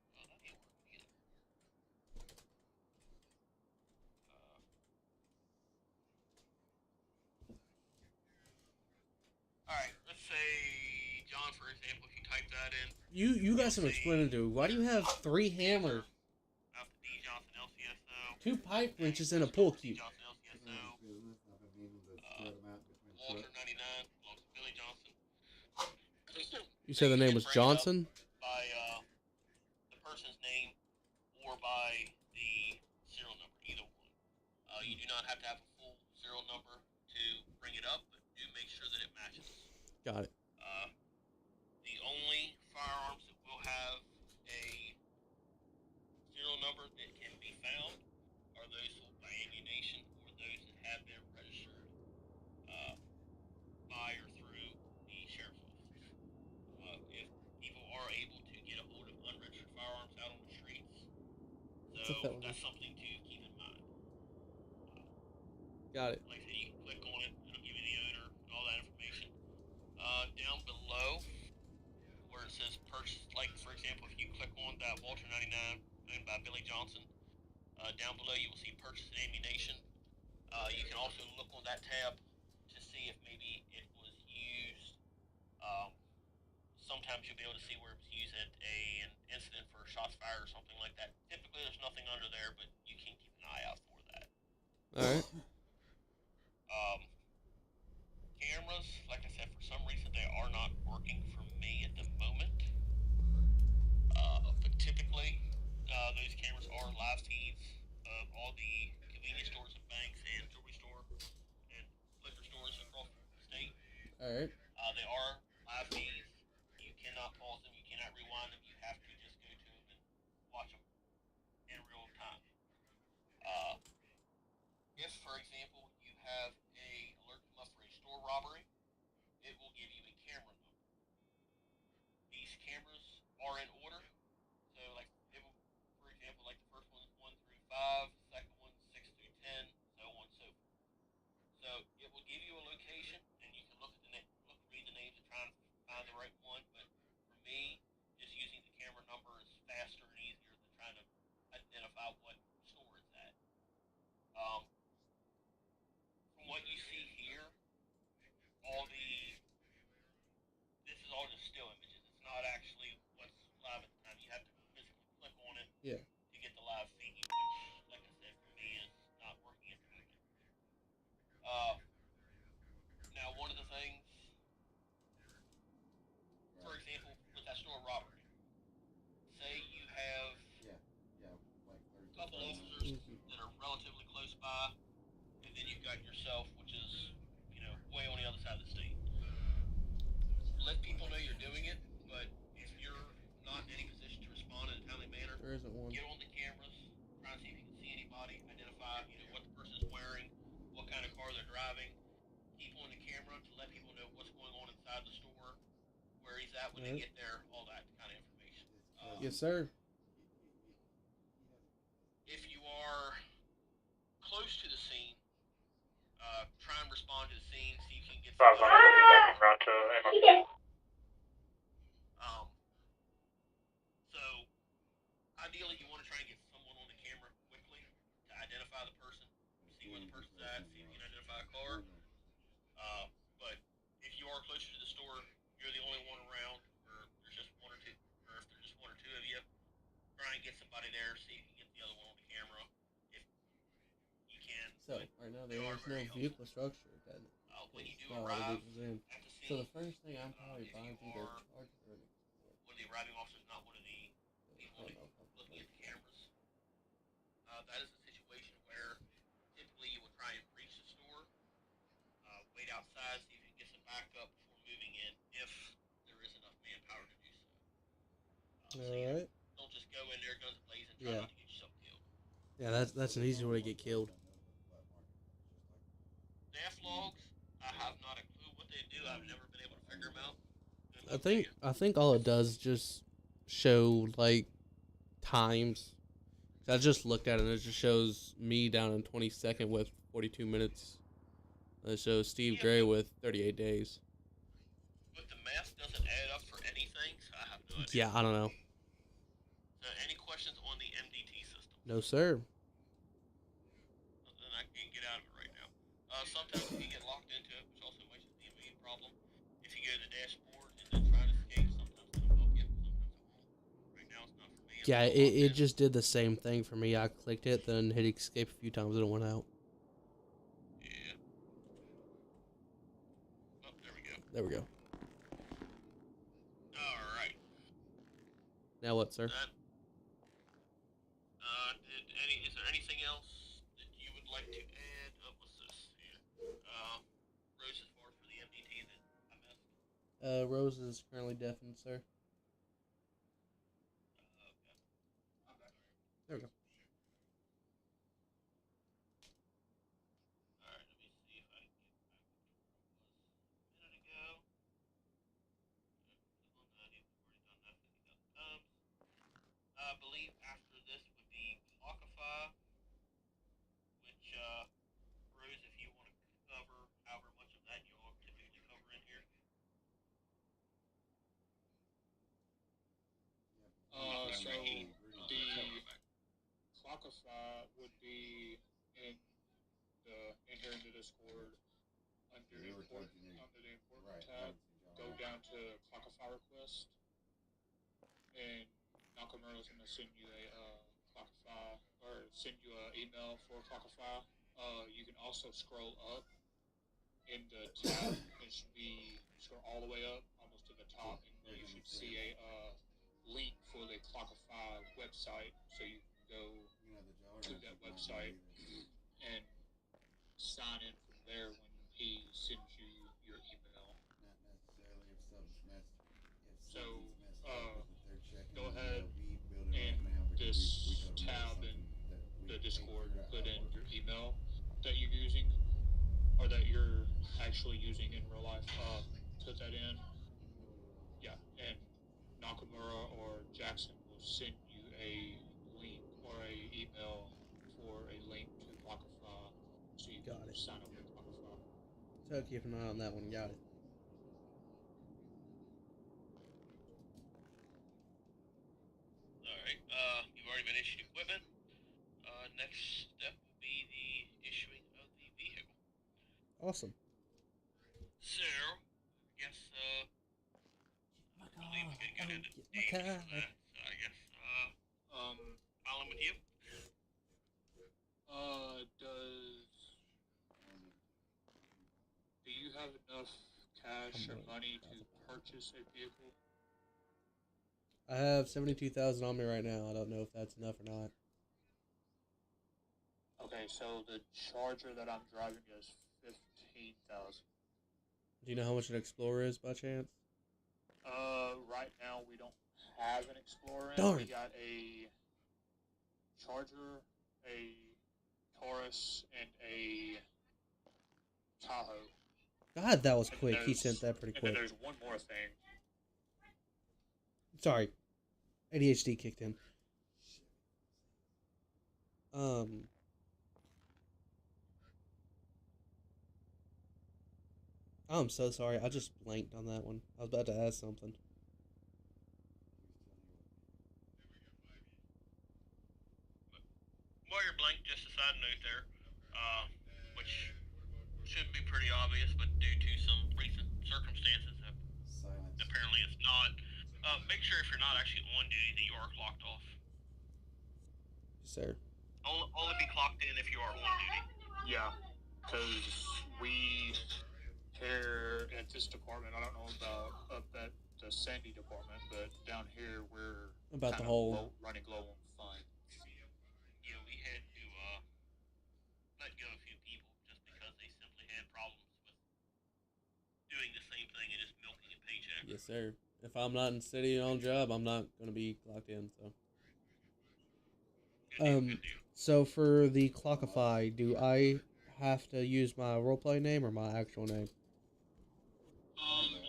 Oh, that ain't working either. Alright, let's say John, for example, if you type that in. You got some explaining to do. Why do you have 3 hammers? Out to D. Johnson, LCSO. 2 pipe wrenches and a pull D. cue. Johnson, LCSO. Business. I've been meaning to spread them out between Walter, trucks. 99, belongs to Billy Johnson. You said the name was Johnson? By the person's name or by the serial number, either not have to have a full serial number to bring it up, but do make sure that it matches. Got it. The only firearms that will have a serial number that can be found are those sold by ammunition or those that have been registered by or through the sheriff's office. If people are able to get a hold of unregistered firearms out on the streets, so that's something to keep in mind. Got it. Like I said, you can click on it, it'll give you the owner and all that information. Down below, where it says purchase, like for example, if you click on that Walter 99 owned by Billy Johnson, down below you will see purchase and ammunition. You can also look on that tab to see if maybe it was used. Sometimes you'll be able to see where it was used at an incident for shots fired or something like that. Typically there's nothing under there, but you can keep an eye out for that. Alright. Cameras, like I said, for some reason they are not working for me at the moment. But typically, those cameras are live feeds of all the convenience stores and banks and jewelry store and liquor stores across the state. Alright. They are live feeds. You cannot pause them. You cannot rewind them. You have to just go to them and watch them in real time. If, for example, you have a alert come up for a store robbery, it will give you a camera number. These cameras are in order. So, like, it will, for example, like the first one is 1 through 5, second one 6 through 10, so on and so forth. So, it will give you a location, and you can look at read the names and try and find the right one. But for me, just using the camera number is faster and easier than trying to identify what store it's at. From what you see here, this is all just still images. It's not actually what's live at the time. You have to physically click on it to get the live feed, which, like I said, for me is not working at the moment. Now, one of the things, for example, with that store robbery, say you have a couple officers that are relatively close by, and then you've got yourself, which is, way on the other side of the state. Let people know you're doing it, but if you're not in any position to respond in a timely manner, there isn't one. Get on the cameras, try and see if you can see anybody, identify, what the person's wearing, what kind of car they're driving. Keep on the camera to let people know what's going on inside the store, where he's at when they get there, all that kind of information. Yes, sir. If you are close to the scene, try and respond to the scene, see if you can get somebody. So, ideally, you want to try and get someone on the camera quickly to identify the person, see where the person's at, see if you can identify a car. But if you are closer to the store, you're the only one around, or there's just one or two, or if there's just one or two of you, try and get somebody there, see if you can get the other one on the camera, if you can. So, right now there is no vehicle structure that when you do is arrive at the scene. So the first thing I'm probably buying is either charger or an explorer. One of the arriving officers, not one of the people looking at the cameras. That is a situation where typically you would try and breach the store, wait outside, see if you can get some backup before moving in, if there is enough manpower to do so. Alright. Don't just go in there, guns blazing, try not to get yourself killed. Yeah, that's an easy way to get killed. Dash logs, I have not a clue what they do. I've never been able to figure them out. I think all it does is just show like times. I just looked at it and it just shows me down in 22nd with 42 minutes. It shows Steve Gray with 38 days. But the math doesn't add up for anything, so I have no idea. Yeah, I don't know. So any questions on the MDT system? No, sir. Then I can't get out of it right now. Sometimes you get locked into it, which also makes it the main problem. If you go to the dashboard and then try to escape, sometimes it'll help you, sometimes it won't. Right now it's not for me. Yeah, it just did the same thing for me. I clicked it, then hit escape a few times, and it went out. Yeah. Oh, there we go. There we go. Alright. Now what, sir? Is there anything else that you would like to add? Rose is currently deafened, sir. Okay. There we go. Alright, let me see if I can get back to where I was a minute ago. Click on that. You've already done that 50,000 times. I believe after this would be Clockify, which, Rose, if you want to cover however much of that you all typically cover in here. So the Clockify would be in here in the Discord under the important tab. Go down to Clockify request, and Nakamura's gonna send you a Clockify or send you an email for Clockify. You can also scroll up in the tab. It should be scroll all the way up, almost to the top, and you should see a link for the Clockify website, so you can go to that website and sign in from there when he sends you your email. Not necessarily if something's messed. So, They're go ahead and this tab in the Discord, put in your email that you're using, or that you're actually using in real life. Put that in. Yeah, and Nakamura or Jackson will send you a link or a email for a link to Clockify, so you can sign up with Clockify. So keep an eye on that one. Got it. Alright, you've already been issued equipment. Next step will be the issuing of the vehicle. Awesome. So, I guess, I believe we could get into dates for that. So I guess, I'll with you. Do you have enough cash or money to purchase a vehicle? I have 72,000 on me right now. I don't know if that's enough or not. Okay, so the Charger that I'm driving is 15,000. Do you know how much an Explorer is by chance? Right now we don't have an Explorer. Darn. We got a Charger, a Taurus, and a Tahoe. God, that was quick. He sent that pretty quick. And then there's one more thing. Sorry. ADHD kicked in. I'm so sorry. I just blanked on that one. I was about to ask something. While you're blank, just a side note there, which should be pretty obvious, but due to some recent circumstances, apparently it's not. Make sure if you're not actually on duty that you are clocked off. Sir. Only be clocked in if you are on duty. Yeah, because we here at this department, I don't know about up at the Sandy department, but down here we're about the whole running low on funds. Yeah, we had to let go a few people just because they simply had problems with doing the same thing and just milking a paycheck. Yes, sir. If I'm not in city on job, I'm not going to be clocked in, so. Good deal. So for the Clockify, do I have to use my roleplay name or my actual name?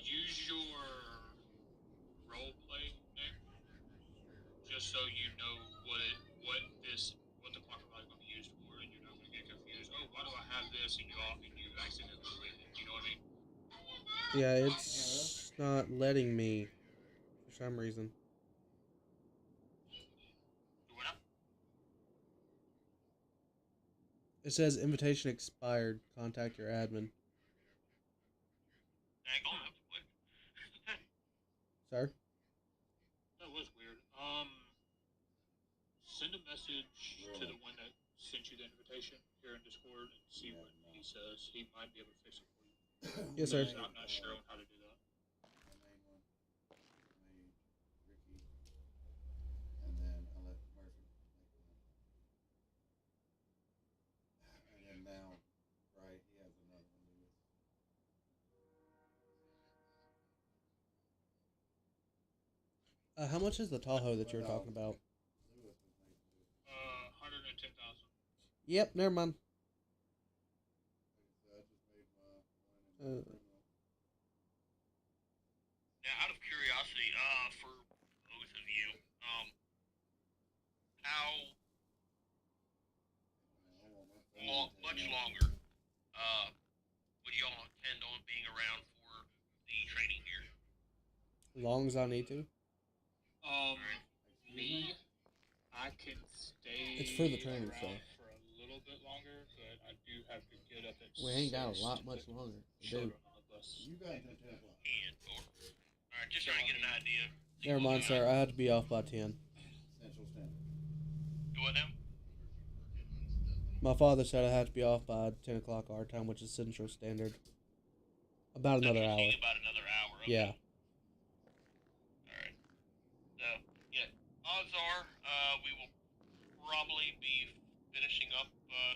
Use your roleplay name, just so you know what the Clockify is going to be used for, and you're not going to get confused. Oh, why do I have this, and you accidentally click it? You know what I mean? Yeah, it's not letting me for some reason. It says invitation expired. Contact your admin. Dang on, that was quick. Sir? That was weird. Send a message to the one that sent you the invitation here in Discord and see what he says. He might be able to fix it for you. Yes, sir. I'm not sure on how to do that. And then I let Murphy make one. And then now, right, he has another one to do. How much is the Tahoe that you're talking about? 110,000. Yep, never mind. Now, out of curiosity, for both of you, how much longer, would y'all intend on being around for the training here? As long as I need to. Me, I can stay. It's for the training around stuff. for a little bit longer, but I do have to get up at. We ain't got a lot much longer. Children Dude. on the bus. You got until 10 o'clock. Alright, just trying to get an idea. Never mind, sir. I had to be off by 10. Central Standard. Do what now? My father said I had to be off by 10 o'clock our time, which is Central Standard. About another hour. About another hour. Okay. Yeah. Alright. So, yeah. Odds are, we will probably be finishing up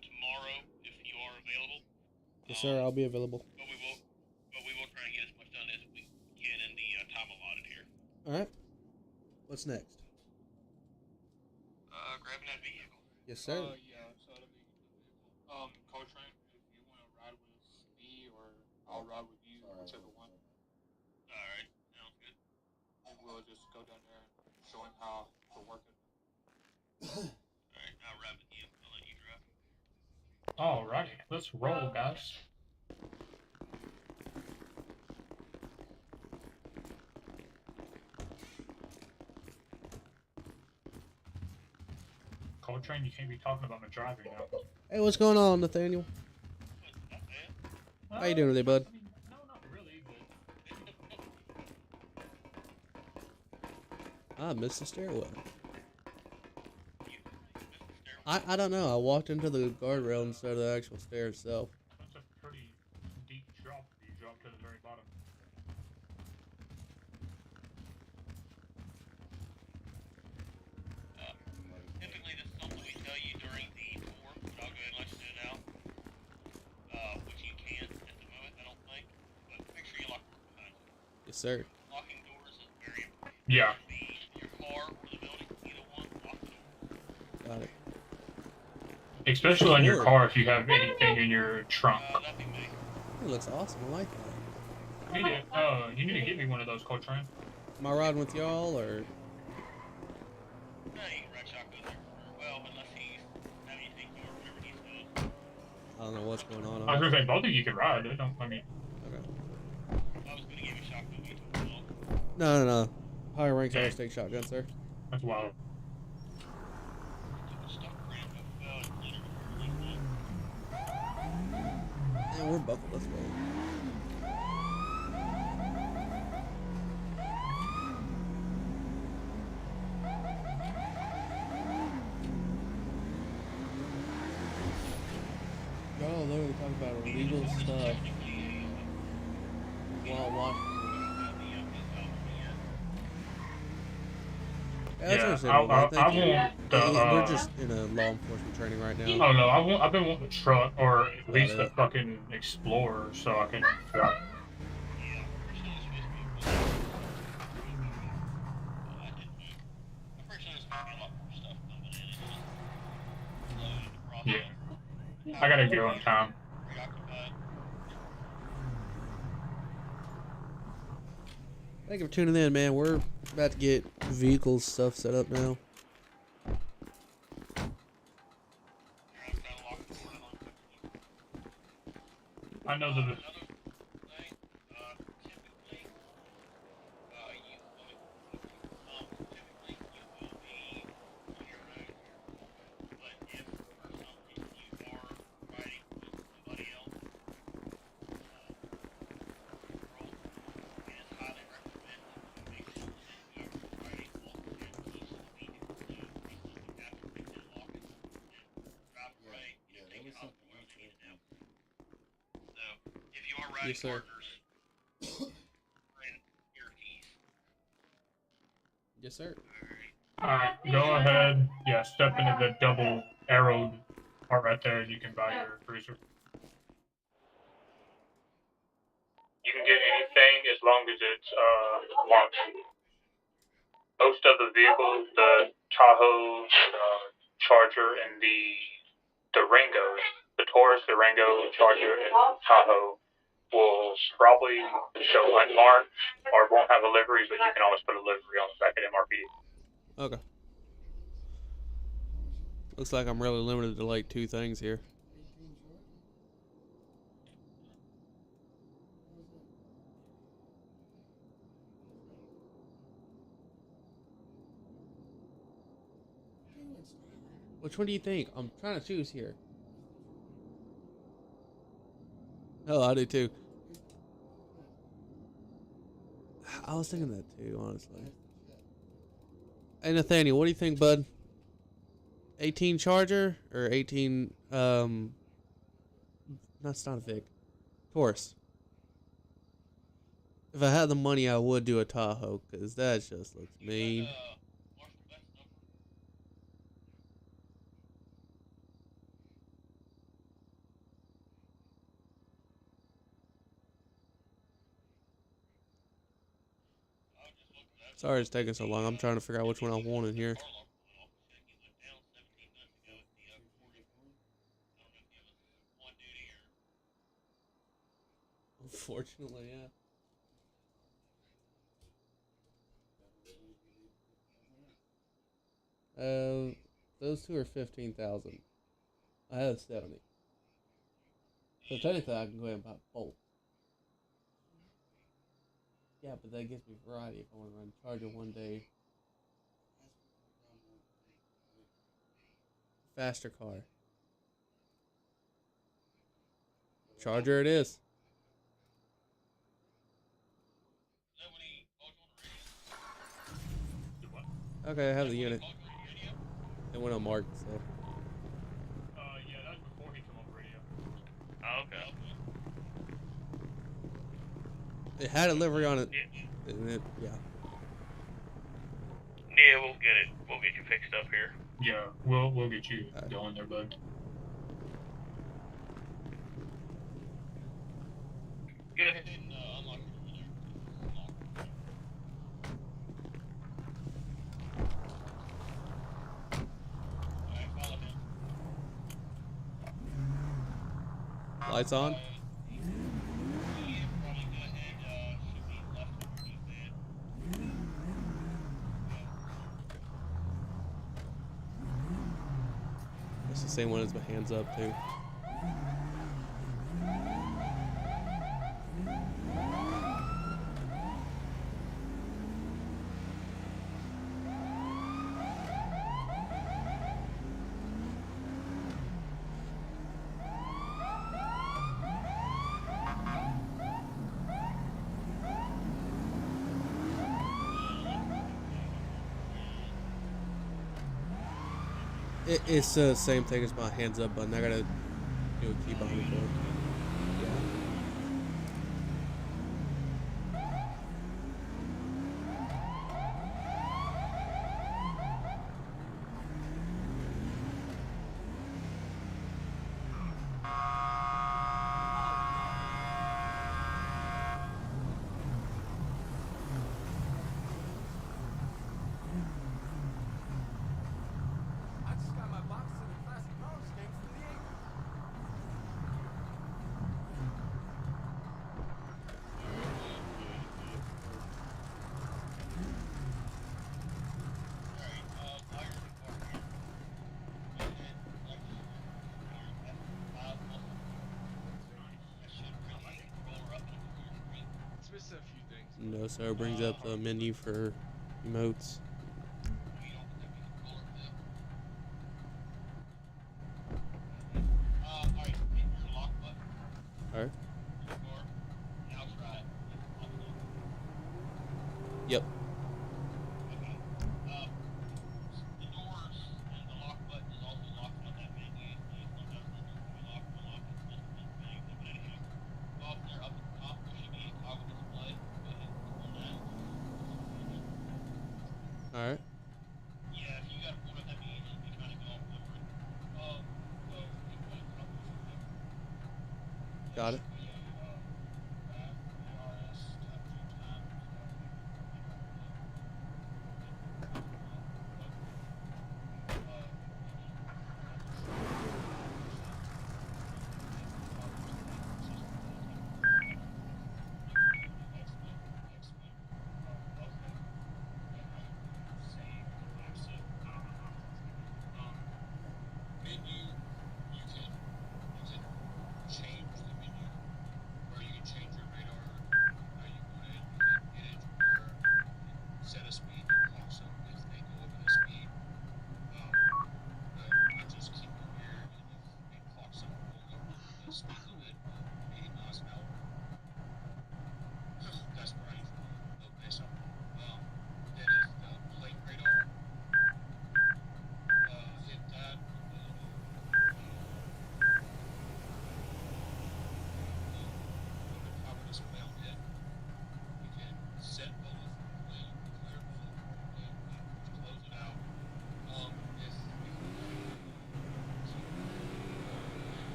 tomorrow if you are available. Yes, sir. I'll be available. But we will try and get as much done as we can in the time allotted here. Alright. What's next? Grabbing that vehicle. Yes, sir. Yeah, so that'll be the vehicle. Coltrane, if you want to ride with me or I'll ride with you, whichever one. Alright, sounds good. We'll just go down there and show him how to work it. Alright, I'll ride with you. I'll let you drive. Alrighty, let's roll, guys. Coltrane, you can't be talking about my driving now. Hey, what's going on, Nathaniel? How you doing today, bud? I mean, no, not really, but... I missed the stairwell. I don't know. I walked into the guardrail instead of the actual stair itself. That's a pretty deep drop if you drop to the very bottom. Typically, this is something we tell you during the tour, but I'll go ahead and let you know now. Which you can't at the moment, I don't think. But make sure you lock the door behind you. Yes, sir. Locking doors is very important. Yeah. Be your car or the building, either one, lock the door. Got it. Especially on your car if you have anything in your trunk. That'd be me. It looks awesome. I like that. You need to get me one of those, Coltrane. Am I riding with y'all, or? No, you can ride shotgun there. Well, unless he's having you take you or whatever he's doing. I don't know what's going on. I was gonna say both of you can ride. Okay. I was gonna give you shotgun, but you took it off. No. Higher ranks always take shotgun, sir. That's wild. Yeah, we're buckled. Let's go. Y'all literally talk about illegal stuff while watching. Yeah, I want we're just in a law enforcement training right now. Oh no, I've been wanting a truck or at least a fucking Explorer so I can drive. Yeah, I gotta go on time. Thank you for tuning in, man. We're about to get vehicle stuff set up now. I know the. Yes, sir. Yes, sir. Alright, go ahead. Yeah, step into the double arrowed part right there and you can buy your cruiser. You can get anything as long as it's locked. most of the vehicles, the Tahoe, Charger, and the Rangos, the Taurus, the Rango, Charger, and Tahoe will probably show unmarked or won't have a livery, but you can always put a livery on the back of MRP. Okay. Looks like I'm really limited to like 2 things here. Which one do you think? I'm trying to choose here. Oh, I do too. I was thinking that too, honestly. Hey, Nathaniel, what do you think, bud? 18 Charger or 18, that's not a Vic. Taurus. If I had the money, I would do a Tahoe, because that just looks mean. Sorry it's taking so long. I'm trying to figure out which one I want in here. Unfortunately, yeah. Those two are 15,000. I have 70. So technically, I can go ahead and buy both. Yeah, but that gives me variety if I want to run Charger one day. Faster car. Charger it is. Okay, I have the unit. It went unmarked, so. Yeah, that was before he came on radio. Oh, okay. It had a livery on it. Yeah. And it, yeah. Yeah, we'll get it. We'll get you fixed up here. Yeah, we'll get you going there, bud. Go ahead. Lights on. That's the same one as my hands up too. It's the same thing as my hands up button. I gotta do a key behind me for it. No, so it brings up the menu for emotes. Alright. Yep. Alright. Got it.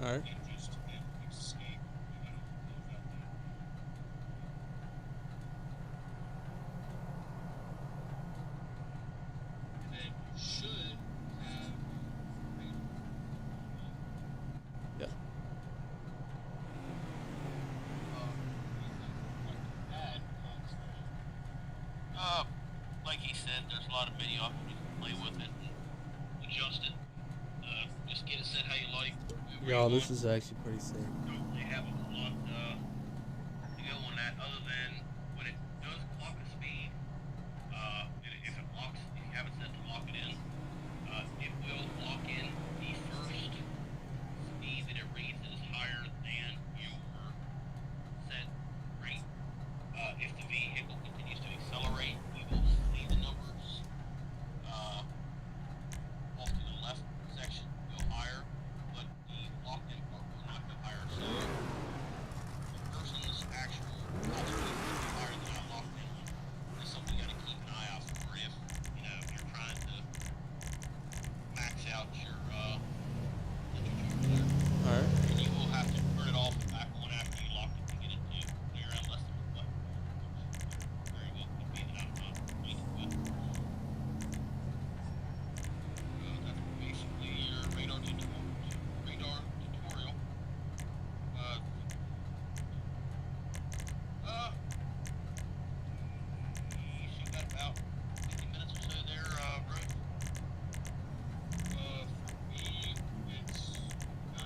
All right. and just escape. I don't know if that thing. And then you should have freedom. Yeah. Add constantly. Like he said, there's a lot of menu options. You can play with it and adjust it. Just get it set how you like. Y'all, this is actually pretty sick. Don't really have a whole lot to go on that other than when it does clock a speed. If it locks, if you have it set to lock it in, it will lock in the first speed that it reads that is higher than your set rate. If the vehicle continues to accelerate, we will see the numbers off to the left section go higher, but the locked in part will not go higher. So the person's actual top speed will be higher than that locked in one. That's something you got to keep an eye out for if you're trying to max out your literature there. All right. And you will have to turn it off and back on after you lock it to get it to clear out less than what very well could be that I'm not acquainted with. That's basically your radar tutorial. You got about 50 minutes or so there, Rose. For me, it's 9-10.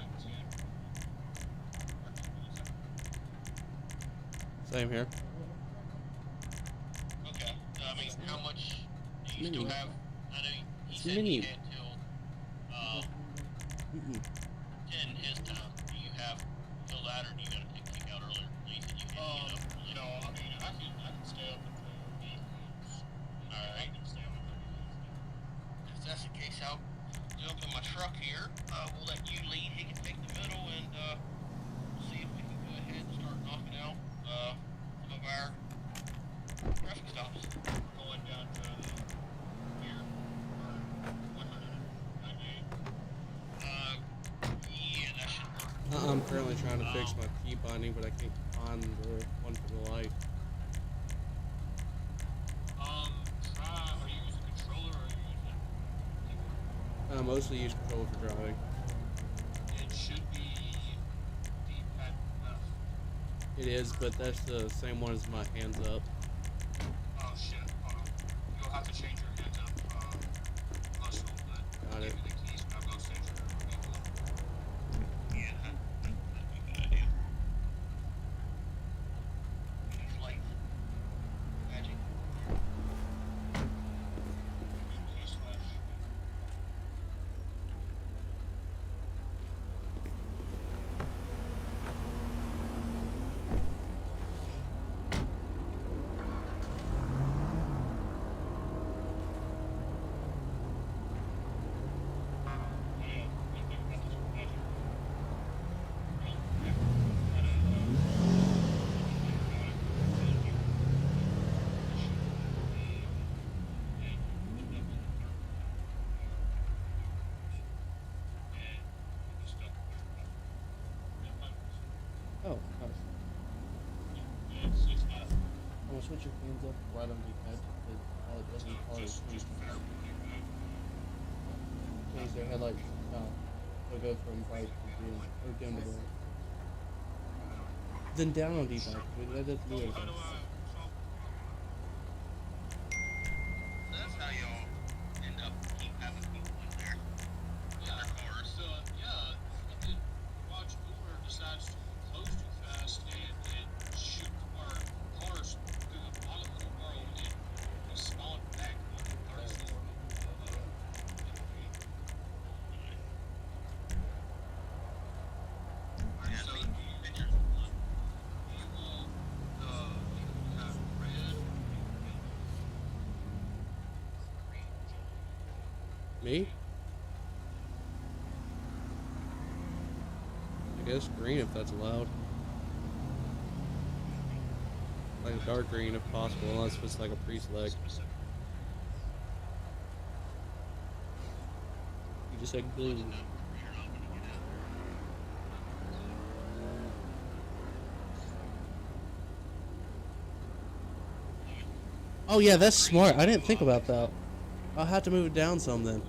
Same here. Okay. I mean, how much do you Mini. still have? I know he It's said mini. he had till 10 his time. Do you have till that, or do you got to take kick out earlier? You said you had to get up early. No, I mean, I can stay up until evenings. I can stay up until evenings. If that's the case, I'll jump in my truck here. We'll let you lead. He can take the middle, and we'll see if we can go ahead and start knocking out some of our traffic stops. We're going down to here, or 198. Yeah, that should work. I'm currently trying to fix my key binding, but I can't find the one for the light. Are you using controller or are you using keyboard? I mostly use controller for driving. It should be D-pad left. It is, but that's the same one as my hands up. Oh shit, hold on. You'll have to change your hands up, muscle, but Got I'll it. give you the keys, but I'll go send your vehicle. Yeah, that'd be a good idea. These lights. Magic. Keys flash. Oh, nice. It's not I'm gonna switch your hands up right on the pad because all it doesn't call it just fair. change their headlights. They'll go from bright to dim or dim to bright. Then down on D-pad. That doesn't do How anything. do I solve? That's how y'all end up keep having people in there. In their cars. So, yeah, fucking Watch Door decides to close too fast and it shoots our cars through the bottom of the world and we spawn back on the third floor of Yeah, So I you, mean, you will have red Me? I guess green if that's allowed. Like a dark green if possible, unless it's like a pre-select. You just said blue. Oh yeah, that's smart. I didn't think about that. I'll have to move it down some then.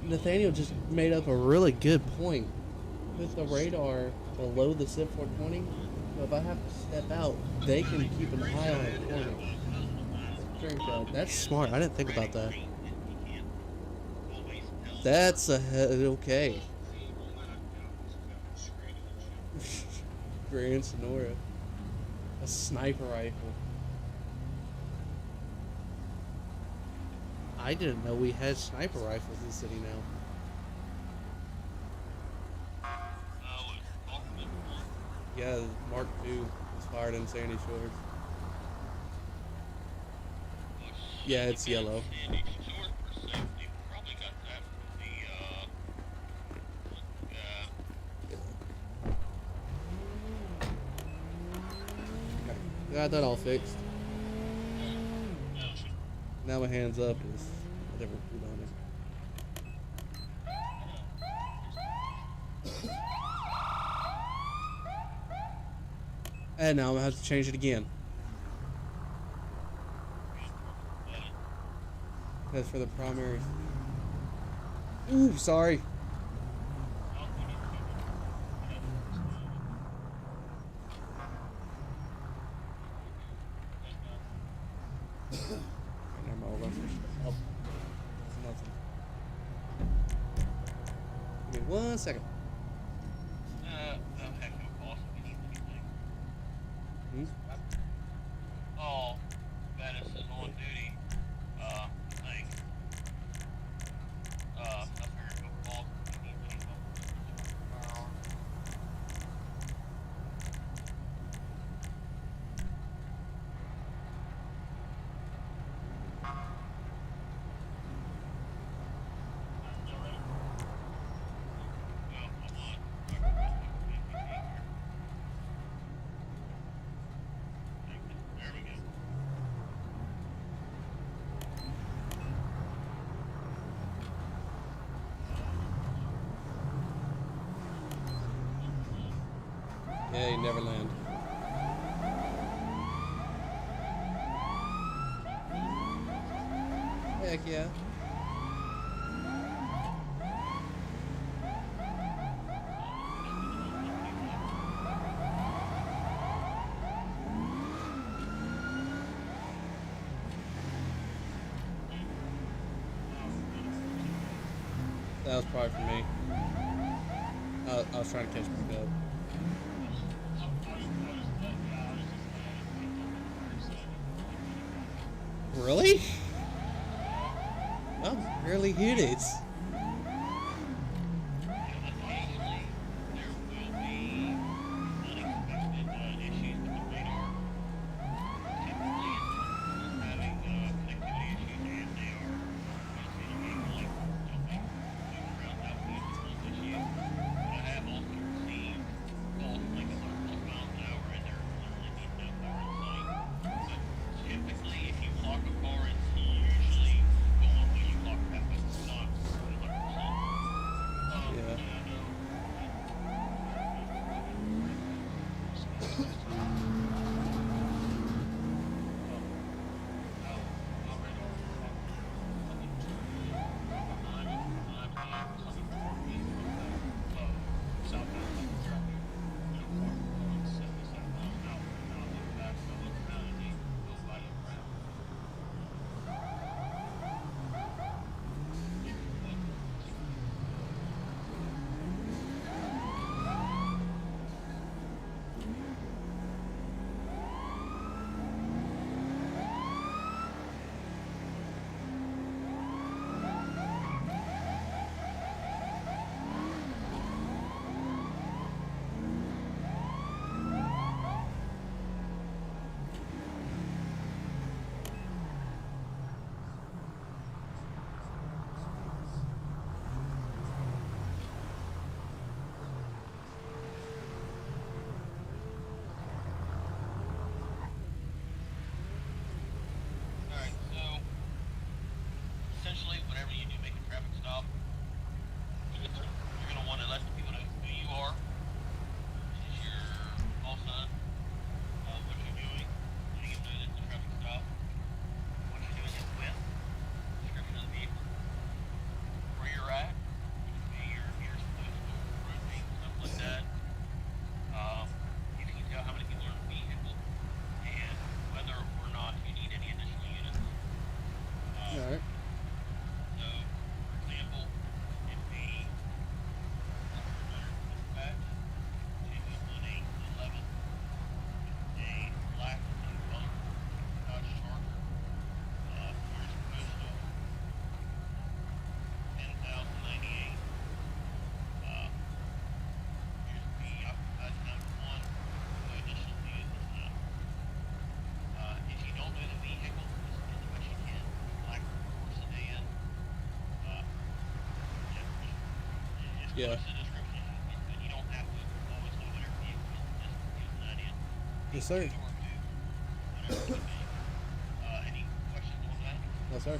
Nathaniel just made up a really good point. With the radar below the SIP 420, so if I have to step out, they can keep an eye on it for me. Drink that. That's smart. I didn't think about that. That's okay. Grand Sonora. A sniper rifle. I didn't know we had sniper rifles in the city now. Yeah, Mark II was fired in Sandy Shores. Yeah, it's yellow. Got that all fixed. Now my hands up is whatever food on it. And now I'm gonna have to change it again. That's for the primaries. Ooh, sorry. Never mind, we'll go for oh, nothing. Give me 1 second. Oh, Venice is on duty. Thing. I figured go call if you need anything. Yeah, you never land. Heck yeah. That was probably for me. I was trying to catch back up. Really? I barely hit it. Yeah. What's the description? And you don't have to always know what every vehicle is. Just give that in. Yes, sir. Any questions on that? No, sir.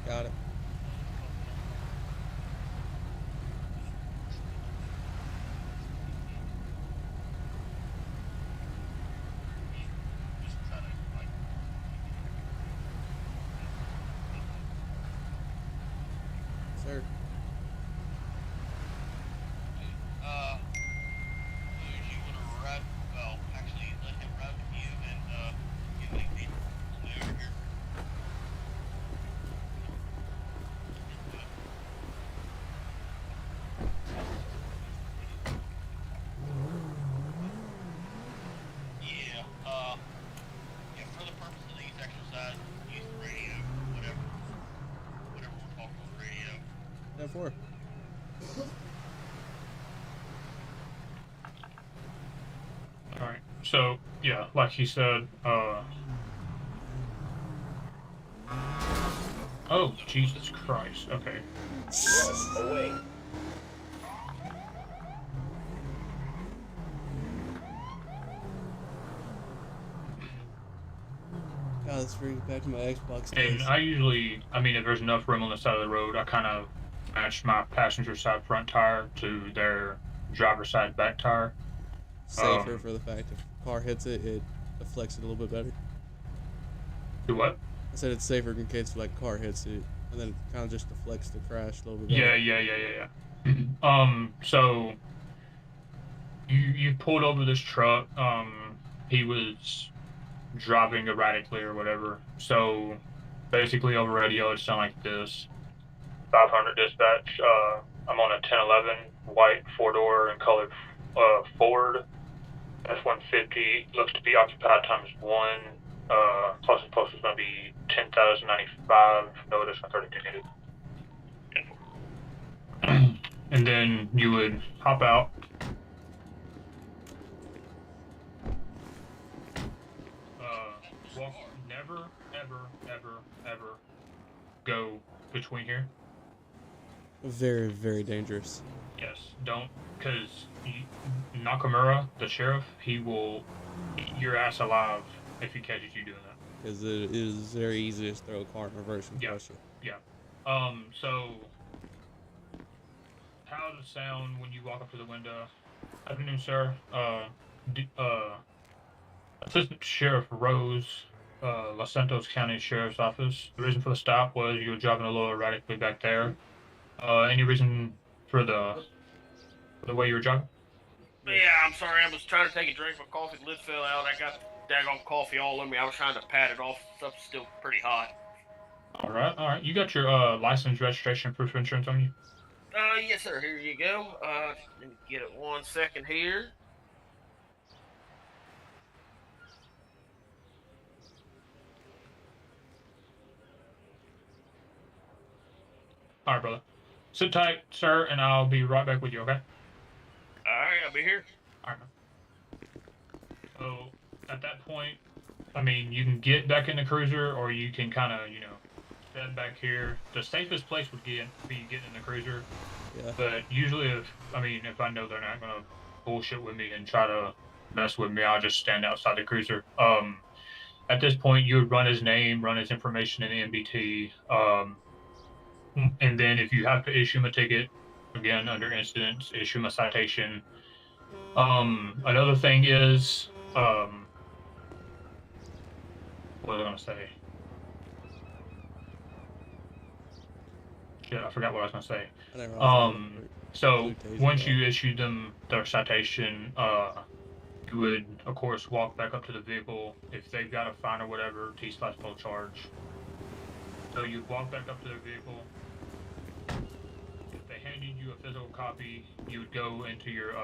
Got it. Sir. You want to ride? Well, actually, let him ride with you and give me the over here. Yeah, for the purpose of these exercises, use the radio, whatever we're talking on the radio. 10-4. Alright, so, yeah, like he said, oh, Jesus Christ, okay. Away. God, this brings back to my Xbox And days. I usually, I mean, if there's enough room on the side of the road, I kind of match my passenger side front tire to their driver's side back tire. Safer for the fact if a car hits it, it deflects it a little bit better. Do what? I said it's safer in case like car hits it, and then it kind of just deflects the crash a little bit better. Yeah. So you pulled over this truck. He was driving erratically or whatever. So basically over radio it sounded like this. 500 dispatch. I'm on a 1011 white 4-door and colored Ford F-150. Looks to be occupied ×1. Closest post is going to be 10,095. Notice on 32 minutes. And then you would hop out. Walk. Never, ever go between here. Very, very dangerous. Yes, don't, because Nakamura, the sheriff, he will eat your ass alive if he catches you doing that. Because it is very easy to throw a car in reverse and crush it. Yeah. So, how does it sound when you walk up to the window? Afternoon, sir. Assistant Sheriff Rose, Los Santos County Sheriff's Office. The reason for the stop was you were driving a little erratically back there. Any reason for the way you were driving? Yeah, I'm sorry. I was trying to take a drink. My coffee lid fell out. I got daggone coffee all over me. I was trying to pat it off. Stuff's still pretty hot. All right. You got your license, registration, proof of insurance on you? Yes, sir. Here you go. Let me get it 1 second here. All right, brother. Sit tight, sir, and I'll be right back with you, okay? All right, I'll be here. All right. So, at that point, I mean, you can get back in the cruiser, or you can kind of, step back here. The safest place would be getting in the cruiser. Yeah. But usually, if I know they're not gonna bullshit with me and try to mess with me, I'll just stand outside the cruiser. At this point, you would run his name, run his information in the MBT, and then if you have to issue him a ticket, again under incidents, issue him a citation. Another thing is, what was I gonna say? Shit, I forgot what I was gonna say. So once you issue them their citation, you would of course walk back up to the vehicle. If they've got a fine or whatever, T/full charge. So you'd walk back up to their vehicle. If they handed you a physical copy, you would go into your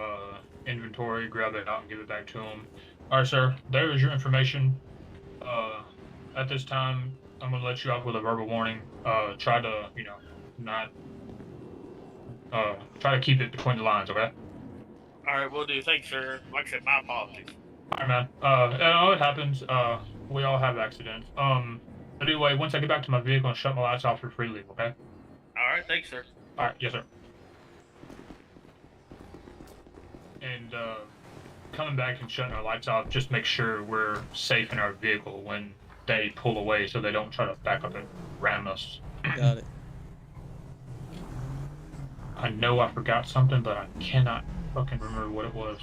inventory, grab it out, and give it back to them. All right, sir. There is your information. At this time, I'm gonna let you off with a verbal warning. Try to, not. Try to keep it between the lines, okay? All right, will do. Thanks, sir. Like I said, my apologies. Alright, man. It happens. We all have accidents. But anyway, once I get back to my vehicle and shut my lights off, you're free to leave, okay? Alright, thanks, sir. Alright, yes, sir. And, coming back and shutting our lights off, just make sure we're safe in our vehicle when they pull away so they don't try to back up and ram us. Got it. I know I forgot something, but I cannot fucking remember what it was.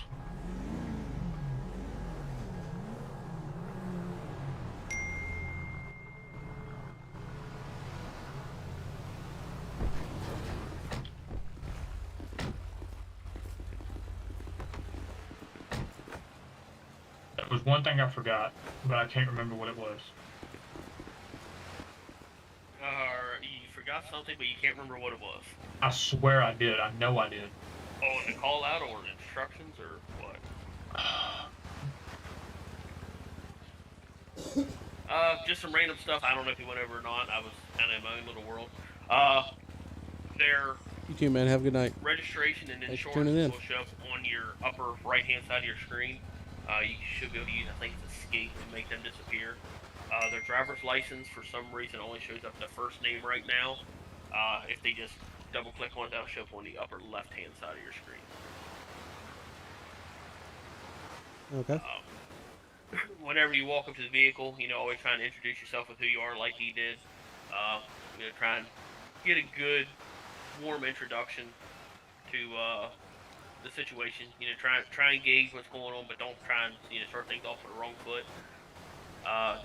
There was one thing I forgot, but I can't remember what it was. You forgot something, but you can't remember what it was. I swear I did. I know I did. Oh, in the call out or the instructions or what? Just some random stuff. I don't know if you went over or not. I was kind of in my own little world. Their You too, man. Have a good night. registration and Thanks for insurance tuning in. will show up on your upper right-hand side of your screen. You should be able to use, I think it's escape to make them disappear. Their driver's license, for some reason, only shows up the first name right now. If they just double-click on it, that'll show up on the upper left-hand side of your screen. Okay. Whenever you walk up to the vehicle, always try and introduce yourself with who you are, like he did. Try and get a good, warm introduction to the situation. Try and gauge what's going on, but don't try and start things off with the wrong foot.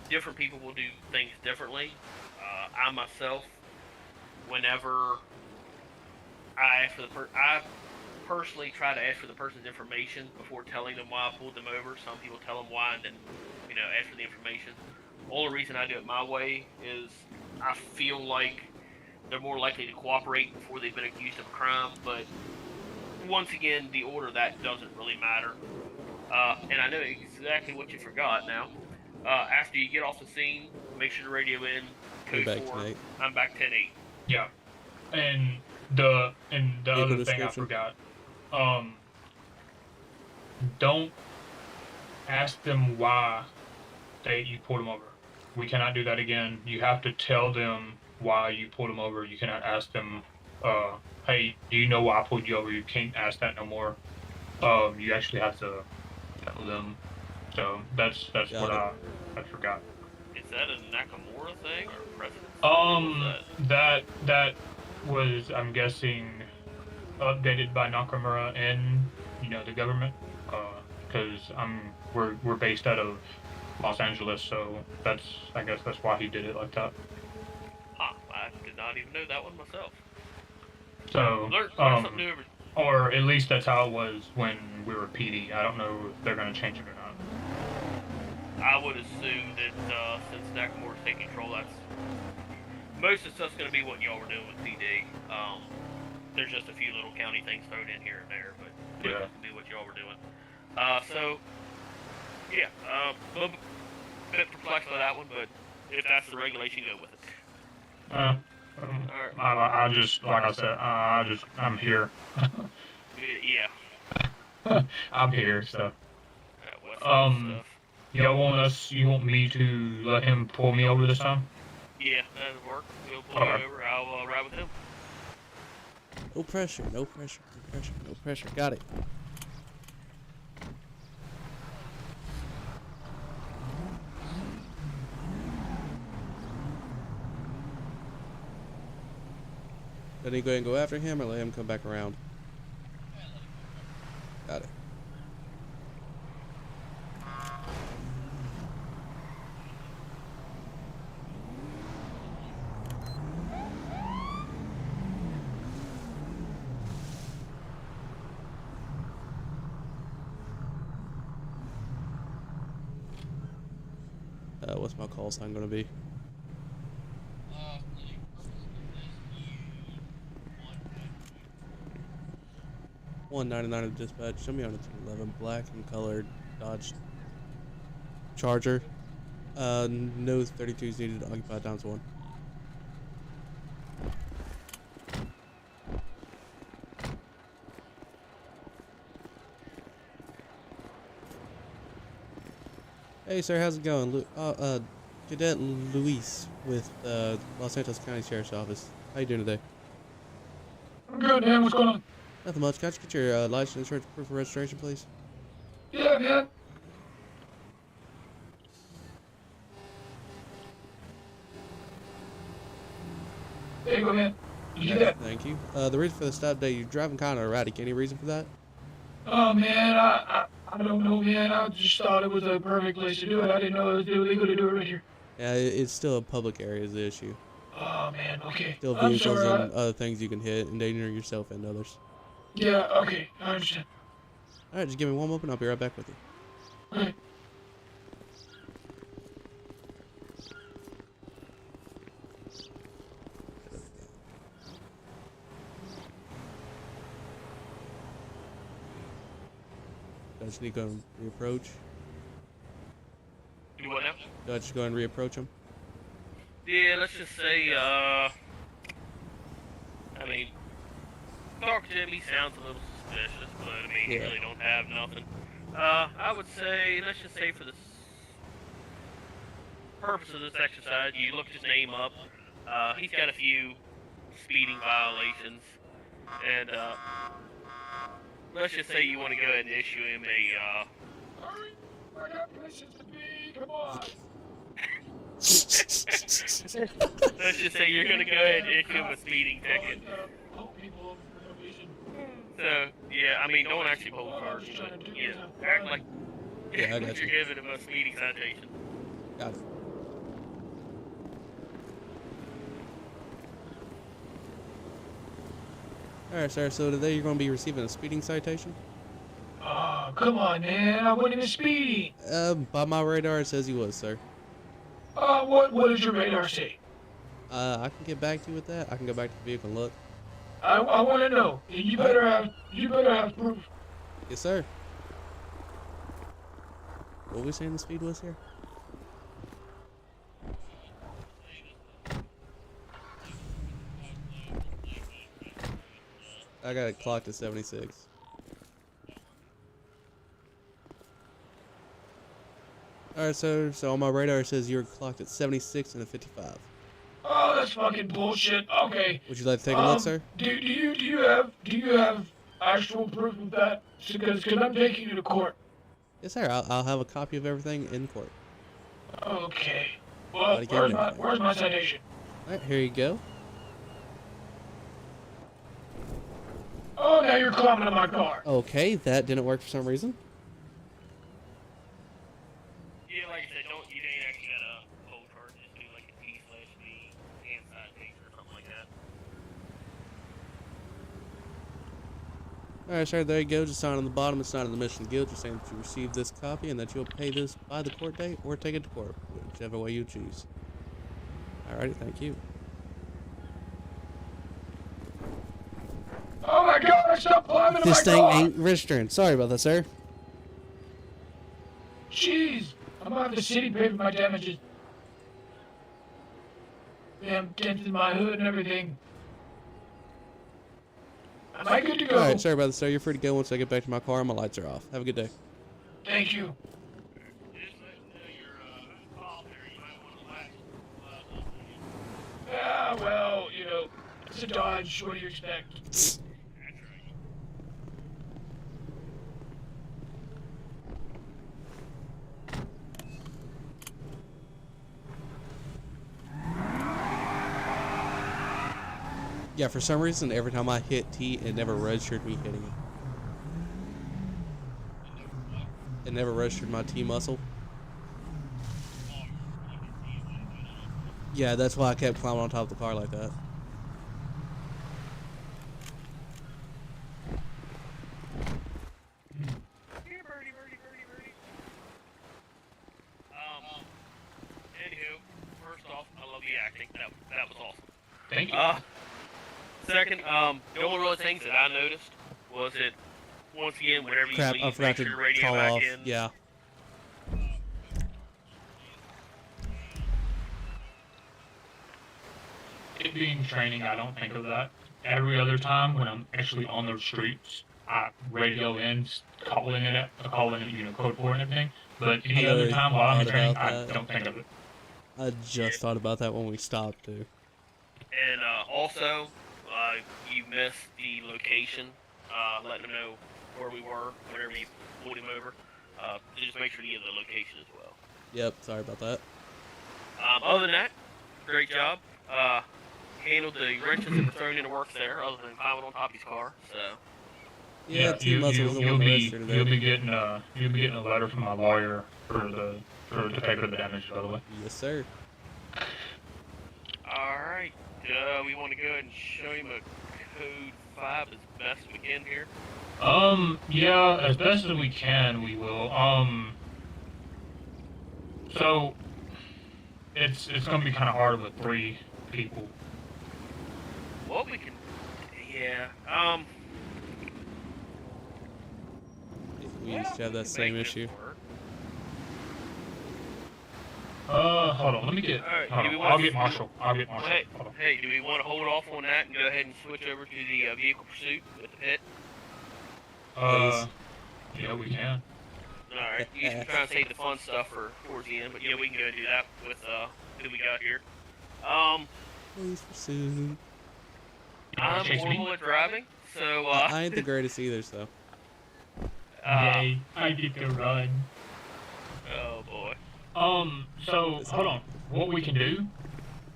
Different people will do things differently. I myself, whenever I ask for I personally try to ask for the person's information before telling them why I pulled them over. Some people tell them why and then, ask for the information. The only reason I do it my way is I feel like they're more likely to cooperate before they've been accused of a crime, but once again, the order of that doesn't really matter. And I know exactly what you forgot now. After you get off the scene, make sure to radio in code 4. I'm back 10-8. Yeah. And the other thing I forgot, don't ask them why you pulled them over. We cannot do that again. You have to tell them why you pulled them over. You cannot ask them, hey, do you know why I pulled you over? You can't ask that no more. You actually have to tell them. So that's what I forgot. Is that a Nakamura thing or President? That was, I'm guessing, updated by Nakamura and the government, because we're based out of Los Angeles, so I guess that's why he did it like that. I did not even know that one myself. So learn something new or at least that's how it was when we were PD. I don't know if they're gonna change it or not. I would assume that since Nakamura's taking control, most of the stuff's going to be what y'all were doing with PD. There's just a few little county things thrown in here and there, but it's going to be what y'all were doing. A bit perplexed by that one, but if that's the regulation, go with it. I just, like I said, I'm here. Yeah. I'm here, so. You want me to let him pull me over this time? Yeah, that'll work. He'll pull you over. I'll ride with him. No pressure, no pressure, no pressure, no pressure. Got it. Then you go ahead and go after him or let him come back around? Got it. What's my call sign going to be? $199 of dispatch. Show me on a 211 black and colored Dodge Charger. No 32s needed. Occupied times 1. Hey, sir, how's it going? Cadet Luis with Los Santos County Sheriff's Office. How you doing today? I'm good, man. What's going on? Nothing much. Can I just get your license, insurance, proof of registration, please? Yeah, man. There you go, man. You get that? Thank you. The reason for the stop today, you're driving kind of erratic. Any reason for that? Oh, man, I don't know, man. I just thought it was a perfect place to do it. I didn't know it was illegal to do it right here. Yeah, it's still a public area is the issue. Oh, man, okay. Still I'm vehicles sorry. and other things you can hit, endangering yourself and others. Yeah, okay, I understand. Alright, just give me one moment, I'll be right back with you. Okay. Do I just need to go and reapproach? Do what now? Do I just go and reapproach him? Yeah, let's just say, I mean, talking to him, he sounds a little suspicious, but I mean, he Yeah. really don't have nothing. I would say, let's just say for the purpose of this exercise, you look his name up. He's got a few speeding violations, and, let's just say you want to go ahead and issue him a, Hurry! I got places to be, come on! let's just say you're going to go ahead and issue him a speeding ticket. So, yeah, I mean, don't actually pull the card, but, yeah, act like Yeah, I got you're you. giving him a speeding citation. Got it. Alright, sir, so today you're going to be receiving a speeding citation? Oh, come on, man. I wasn't even speeding. By my radar, it says you was, sir. What does your radar say? I can get back to you with that. I can go back to the vehicle and look. I want to know. You better have proof. Yes, sir. What were we saying the speed was here? I got it clocked at 76. Alright, so on my radar it says you're clocked at 76 and a 55. Oh, that's fucking bullshit. Okay. Would you like to take a look, sir? Do you have actual proof of that? Because I'm taking you to court. Yes, sir. I'll have a copy of everything in court. Okay. Well, Buddy, give me that. where's my citation? Alright, here you go. Oh, now you're climbing on my car. Okay, that didn't work for some reason. Yeah, like I said, you ain't actually got a whole card, just do like a T/B hand citation or something like that. Alright, sir, there you go. Just sign on the bottom. It's not in the Mission Guild. Just saying that you received this copy and that you'll pay this by the court date or take it to court, whichever way you choose. Alrighty, thank you. Oh my God! Stop climbing on This my thing car. ain't registering. Sorry about that, sir. Jeez, I'm gonna have the city pay for my damages. Damn, dents in my hood and everything. Am I good to go? Alright, sorry about that, sir. You're free to go once I get back to my car and my lights are off. Have a good day. Thank you. Yeah, well, you know, it's a Dodge. What do you expect? Yeah, for some reason, every time I hit T, it never registered me hitting it. It never registered my T muscle. Yeah, that's why I kept climbing on top of the car like that. Here, birdie. Anywho, first off, I love the acting. That was awesome. Thank you. Second, the only real things that I noticed was that once again, whenever Crap, you I leave, forgot make to sure your radio call back off. in. Yeah. It being training, I don't think of that. Every other time when I'm actually on the streets, radio in, calling it, code 4 and everything. But any other time while I'm in training, I don't think of it. I just thought about that when we stopped, too. And also, you missed the location, letting them know where we were whenever you pulled him over. Just make sure to give the location as well. Yep, sorry about that. Other than that, great job. Handled the wrenches that were thrown into work there, other than climbing on top of his car. So. Yeah, T-Muscle was the one arrested today. You'll be getting a letter from my lawyer to pay for the damage, by the way. Yes, sir. Alright, we want to go ahead and show him a code 5 as best we can here. Yeah, as best as we can, we will. So it's gonna be kind of hard with 3 people. What we can, yeah, we used to have that same issue. Hold on, let me get. Right, I'll get Marshall. Hey, do we want to hold off on that and go ahead and switch over to the vehicle pursuit with the pit? Yeah, we can. Alright, you can try and save the fun stuff for towards the end, but yeah, we can go and do that with who we got here. Police pursuit. I'm horrible at driving, so I ain't the greatest either, so. Yay, I get to run. Oh boy. So hold on. What we can do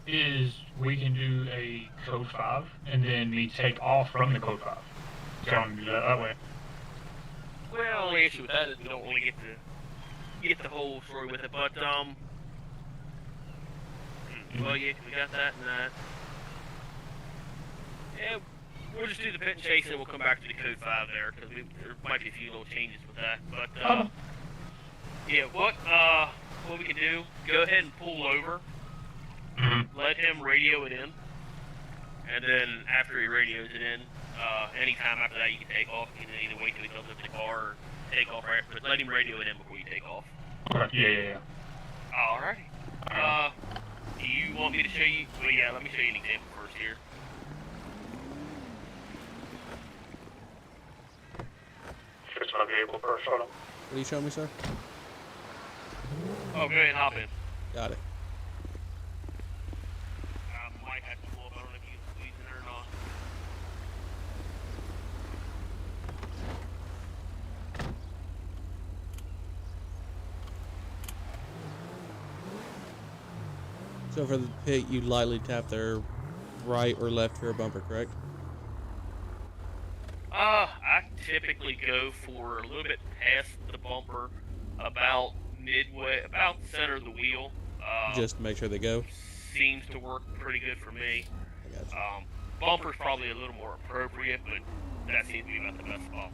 is we can do a code 5 and then we take off from the code 5. So I'm gonna do that way. Well, the only issue with that is we don't really get the whole story with it, but well, yeah, we got that and that. Yeah, we'll just do the pit and chase and we'll come back to the code 5 there, because there might be a few little changes with that, but yeah, what we can do, go ahead and pull over, let him radio it in, and then after he radios it in, anytime after that you can take off. You can either wait till he comes up to the car or take off right, but let him radio it in before you take off. Okay, yeah. Alrighty. Do you want me to show you? Well, yeah, let me show you an example first here. Switch my vehicle first, hold on. What are you showing me, sir? Oh, go ahead and hop in. Got it. Might have to pull up. I don't know if you can squeeze in there or not. So for the pit, you lightly tap their right or left rear bumper, correct? I typically go for a little bit past the bumper, about midway, about the center of the wheel. Just to make sure they go? Seems to work pretty good for me. I got you. Bumper's probably a little more appropriate, but that seems to be about the best spot.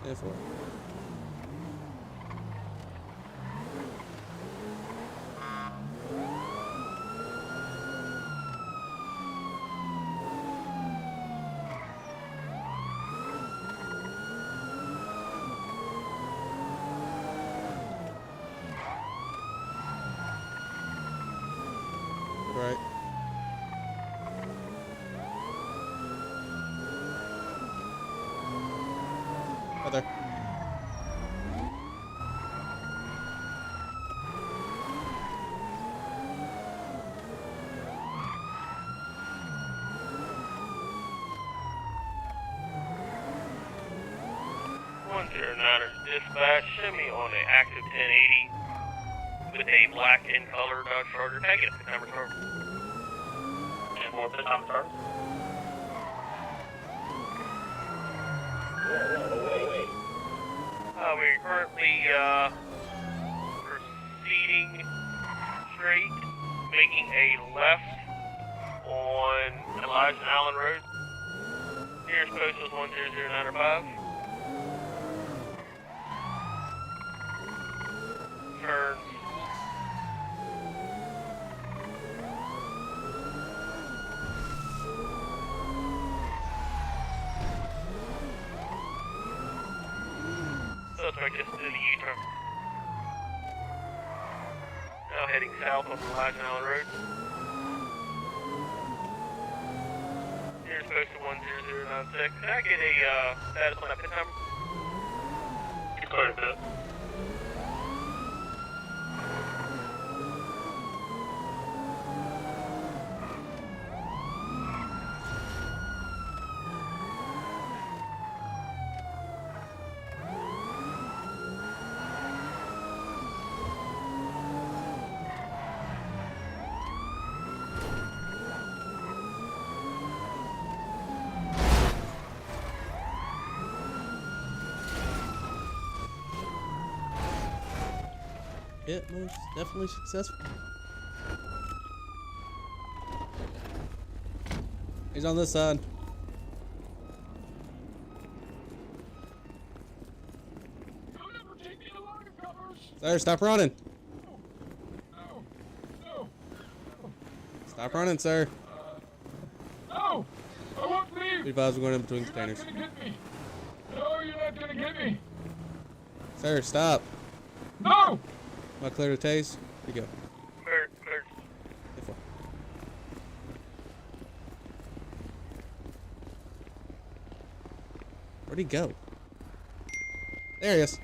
Yeah, for it. Right. Right there. Dispatch, show me on an active 1080 with a black in color Dodge Charger. Take it if the timer starts. And more if the timer starts. We're currently proceeding straight, making a left on Elijah Allen Road. Nearest post is 10095. Turn. Suspect just did a U-turn. Now heading south on Elijah Allen Road. Nearest posted 10096. Can I get a status on that pit timer? You cleared it. Yeah, most definitely successful. He's on this side. Sir, stop running. No. Stop running, sir. No. I won't leave. Be advised, we're going in between containers. You're not gonna get me. No, you're not gonna get me. Sir, stop. No. Am I clear to tase? Here you go. Clear. If what? Where'd he go? There he is.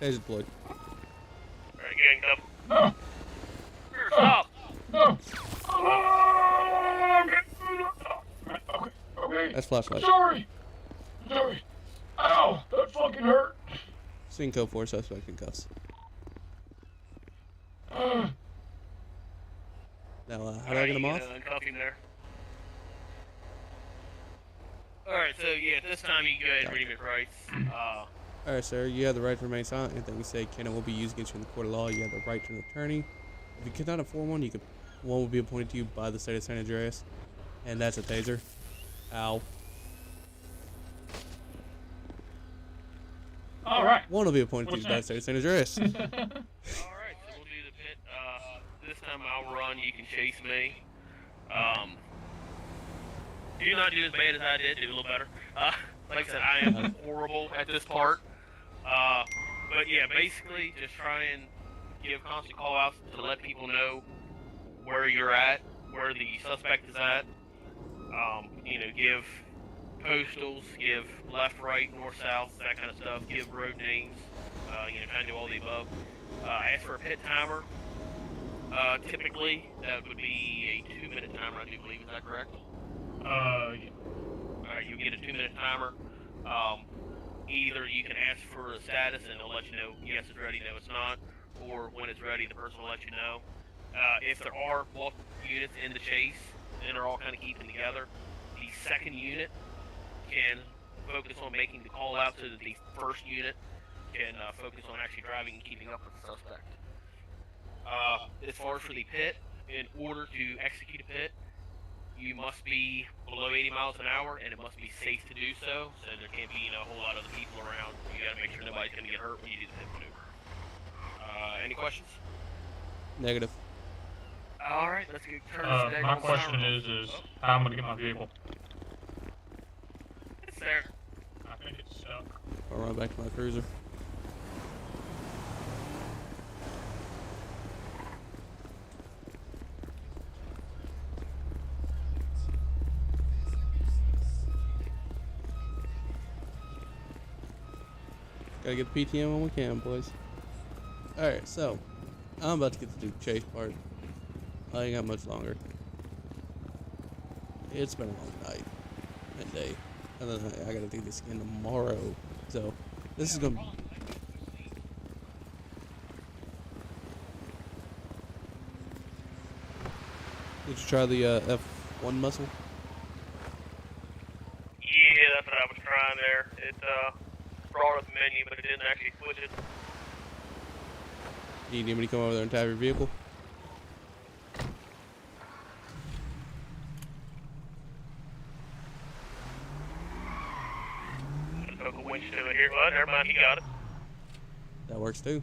Taser deployed. Alright, gang up. No. Stop! No. Okay. That's flashlight. Sorry. Ow, that fucking hurt. Scene code 4, suspect in cuffs. Now, how do I get him off? Uncuff him there. Alright, so yeah, this time you go ahead and read him his rights. Alright, sir, you have the right to remain silent. Anything you say can and will be used against you in the court of law. You have the right to an attorney. If you cannot afford one, one will be appointed to you by the state of San Andreas. And that's a taser. Ow. Alright. One will be appointed to you by the state of San Andreas. Alright, so we'll do the pit. This time I'll run, you can chase me. Do not do as bad as I did, do a little better. Like I said, I am horrible at this part. But yeah, basically just try and give constant call outs to let people know where you're at, where the suspect is at. Give postals, give left, right, north, south, that kind of stuff, give road names, kind of do all the above. Ask for a pit timer. Typically, that would be a 2-minute timer, I do believe, is that correct? Yeah. Alright, you get a 2-minute timer. Either you can ask for a status and they'll let you know, yes, it's ready, no, it's not, or when it's ready, the person will let you know. If there are multiple units in the chase, and they're all kind of keeping together, the second unit can focus on making the call out so that the first unit can focus on actually driving and keeping up with the suspect. As far as for the pit, in order to execute a pit, you must be below 80 miles an hour, and it must be safe to do so, so there can't be a whole lot of other people around. You gotta make sure nobody's gonna get hurt when you do the pit maneuver. Any questions? Negative. Alright, let's go turn this My question is how I'm gonna get my vehicle? It's there. I think it's stuck. I'll run back to my cruiser. Gotta get the PTM when we can, boys. Alright, so I'm about to get to do the chase part. I ain't got much longer. It's been a long night and day. And then I gotta do this again tomorrow. So this is gonna Did you try the F1 muscle? Yeah, that's what I was trying there. It brought up the menu, but it didn't actually switch it. Do you need me to come over there and tap your vehicle? Just hook a winch to it here. Well, never mind, he got it. That works too.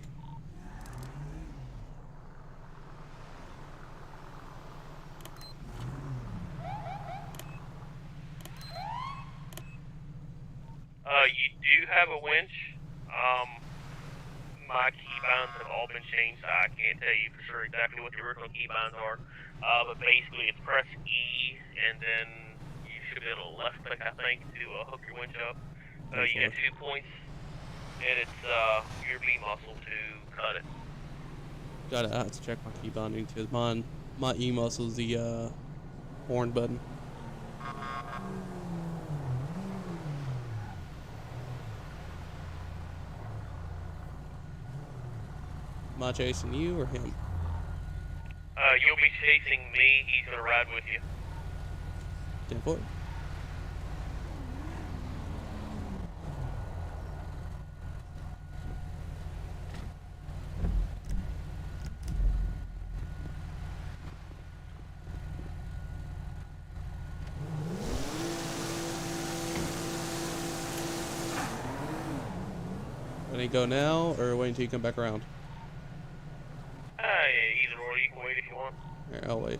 You do have a winch. my keybinds have all been changed. I can't tell you for sure exactly what the original keybinds are, but basically it's press E, and then you should be able to left click, I think, to hook your winch up. You get 2 points, and it's your B muscle to cut it. Got it. I have to check my key binding because my E muscle is the horn button. Am I chasing you or him? You'll be chasing me. He's gonna ride with you. 10-4. Ready to go now, or wait until you come back around? Either or, you can wait if you want. Alright, I'll wait.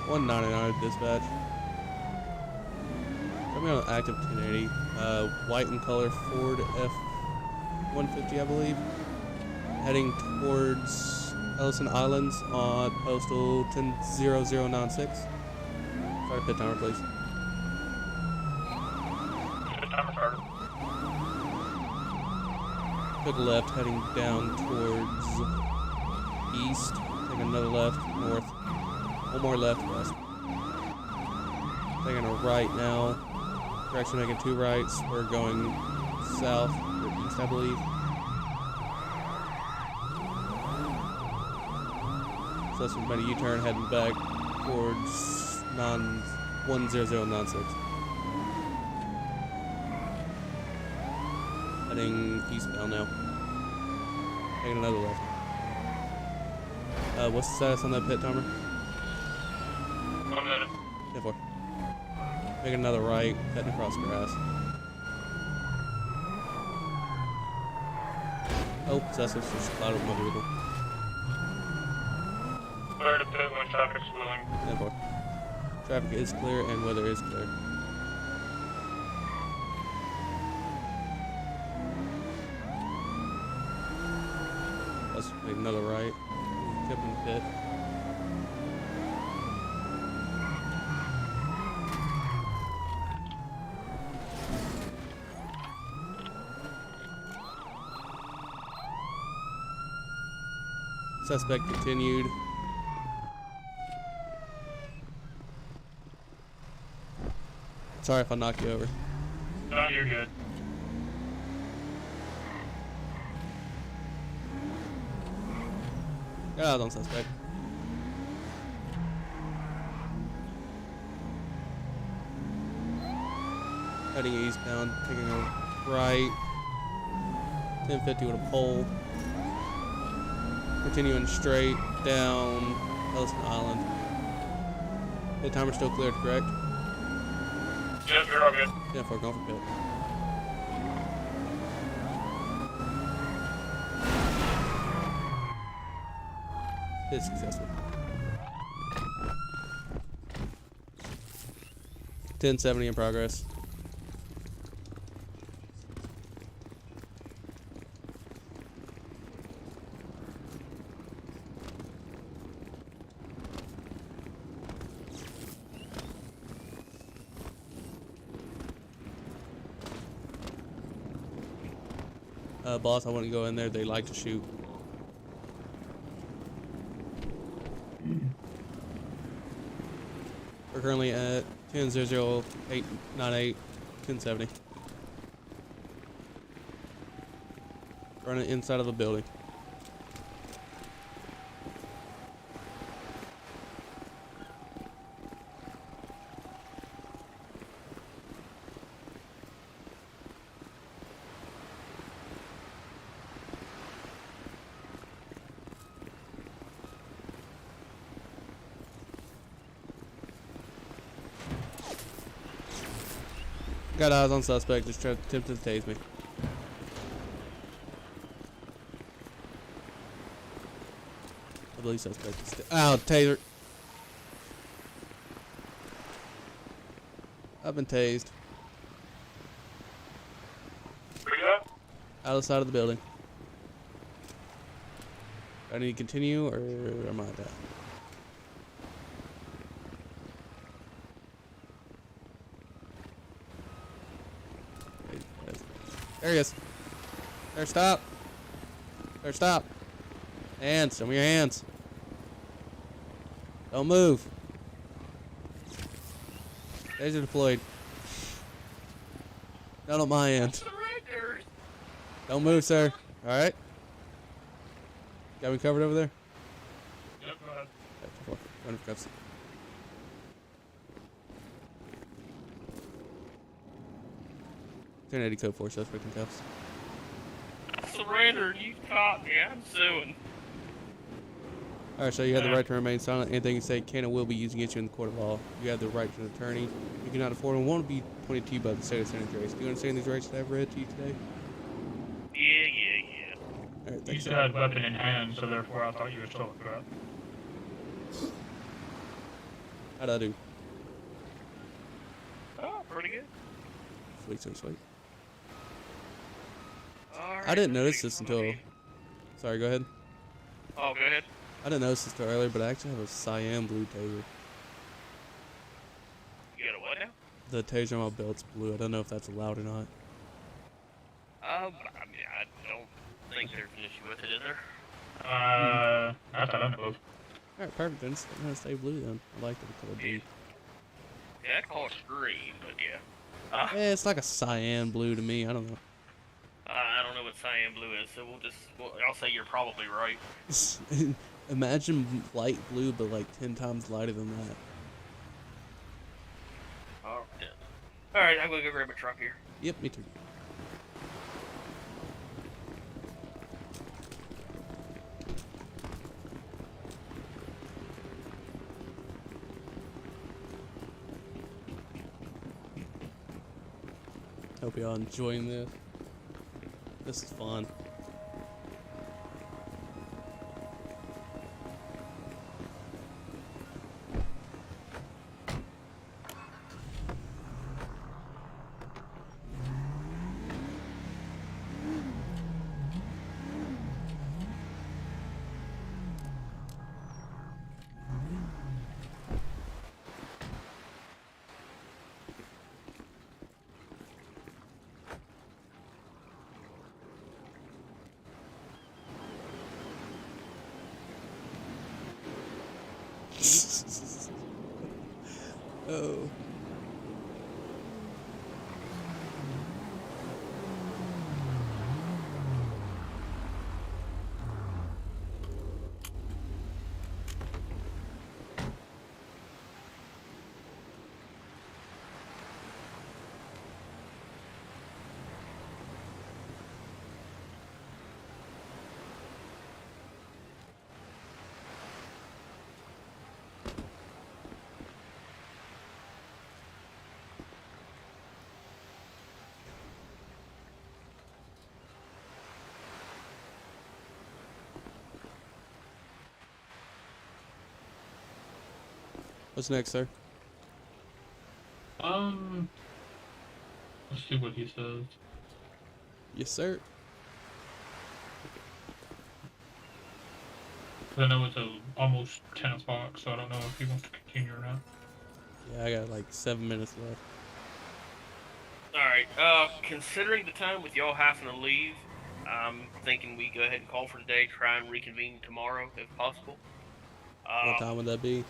$199 dispatch. Coming on active 1080. White in color Ford F-150, I believe. Heading towards Ellison Islands on postal 100096. Start a pit timer, please. Pit timer started. Took a left, heading down towards east. Take another left, north. One more left, west. Taking a right now. We're actually making 2 rights. We're going south or east, I believe. So that's made a U-turn heading back towards 10096. Heading eastbound now. Taking another left. What's the status on that pit timer? 1 minute. 10-4. Making another right, cutting across grass. Oh, Cecil's just clouded my vehicle. Clear to pit when traffic's willing. 10-4. Traffic is clear and weather is clear. Let's make another right. Kept in the pit. Suspect continued. Sorry if I knocked you over. No, you're good. Got out on suspect. Heading eastbound, taking a right. 1050 with a pole. Continuing straight down Ellison Island. The timer's still cleared, correct? Yes, you're all good. 10-4, going for pit. It's successful. 1070 in progress. Boss, I wouldn't go in there. They like to shoot. We're currently at 10-0-0-898, 1070. Running inside of a building. Got eyes on suspect, just attempted to tase me. Possibly suspect. Ow, taser. I've been tased. Where you at? Out of the side of the building. Do I need to continue, or am I dead? There he is. There, stop. There, stop. Hands. Show me your hands. Don't move. Taser deployed. Not on my end. Don't move, sir. Alright? Got me covered over there? Yep, go ahead. Run for cuffs. Turn 80 code 4 suspect in cuffs. Surrender, you caught me. I'm suing. Alright, so you have the right to remain silent. Anything you say can and will be used against you in the court of law. You have the right to an attorney. You cannot afford and won't be pointed to you by the state of San Andreas. Do you understand these rights that I've read to you today? Yeah. Alright, You thanks. still had weapon in hand, so therefore I thought you were still a threat. How'd I do? Oh, pretty good. Sweet. Alright, I didn't notice this until... Sorry, go ahead. Oh, go ahead. I didn't notice this until earlier, but I actually have a cyan blue taser. You got a what now? The taser on my belt's blue. I don't know if that's allowed or not. I mean, I don't think there's an issue with it, is there? I thought I know. Alright, perfect. Then it's gonna stay blue then. I like the color blue. Yeah, I call it green, but yeah. Yeah, it's like a cyan blue to me. I don't know. I don't know what cyan blue is, so I'll say you're probably right. Imagine light blue, but like 10 times lighter than that. Alright, I'm gonna go grab a truck here. Yep, me too. Hope y'all enjoying this. This is fun. Oh. What's next, sir? Let's see what he says. Yes, sir. I know it's almost 10 o'clock, so I don't know if he wants to continue or not. Yeah, I got like 7 minutes left. Alright, considering the time with y'all having to leave, I'm thinking we go ahead and call for today, try and reconvene tomorrow, if possible. What time would that be?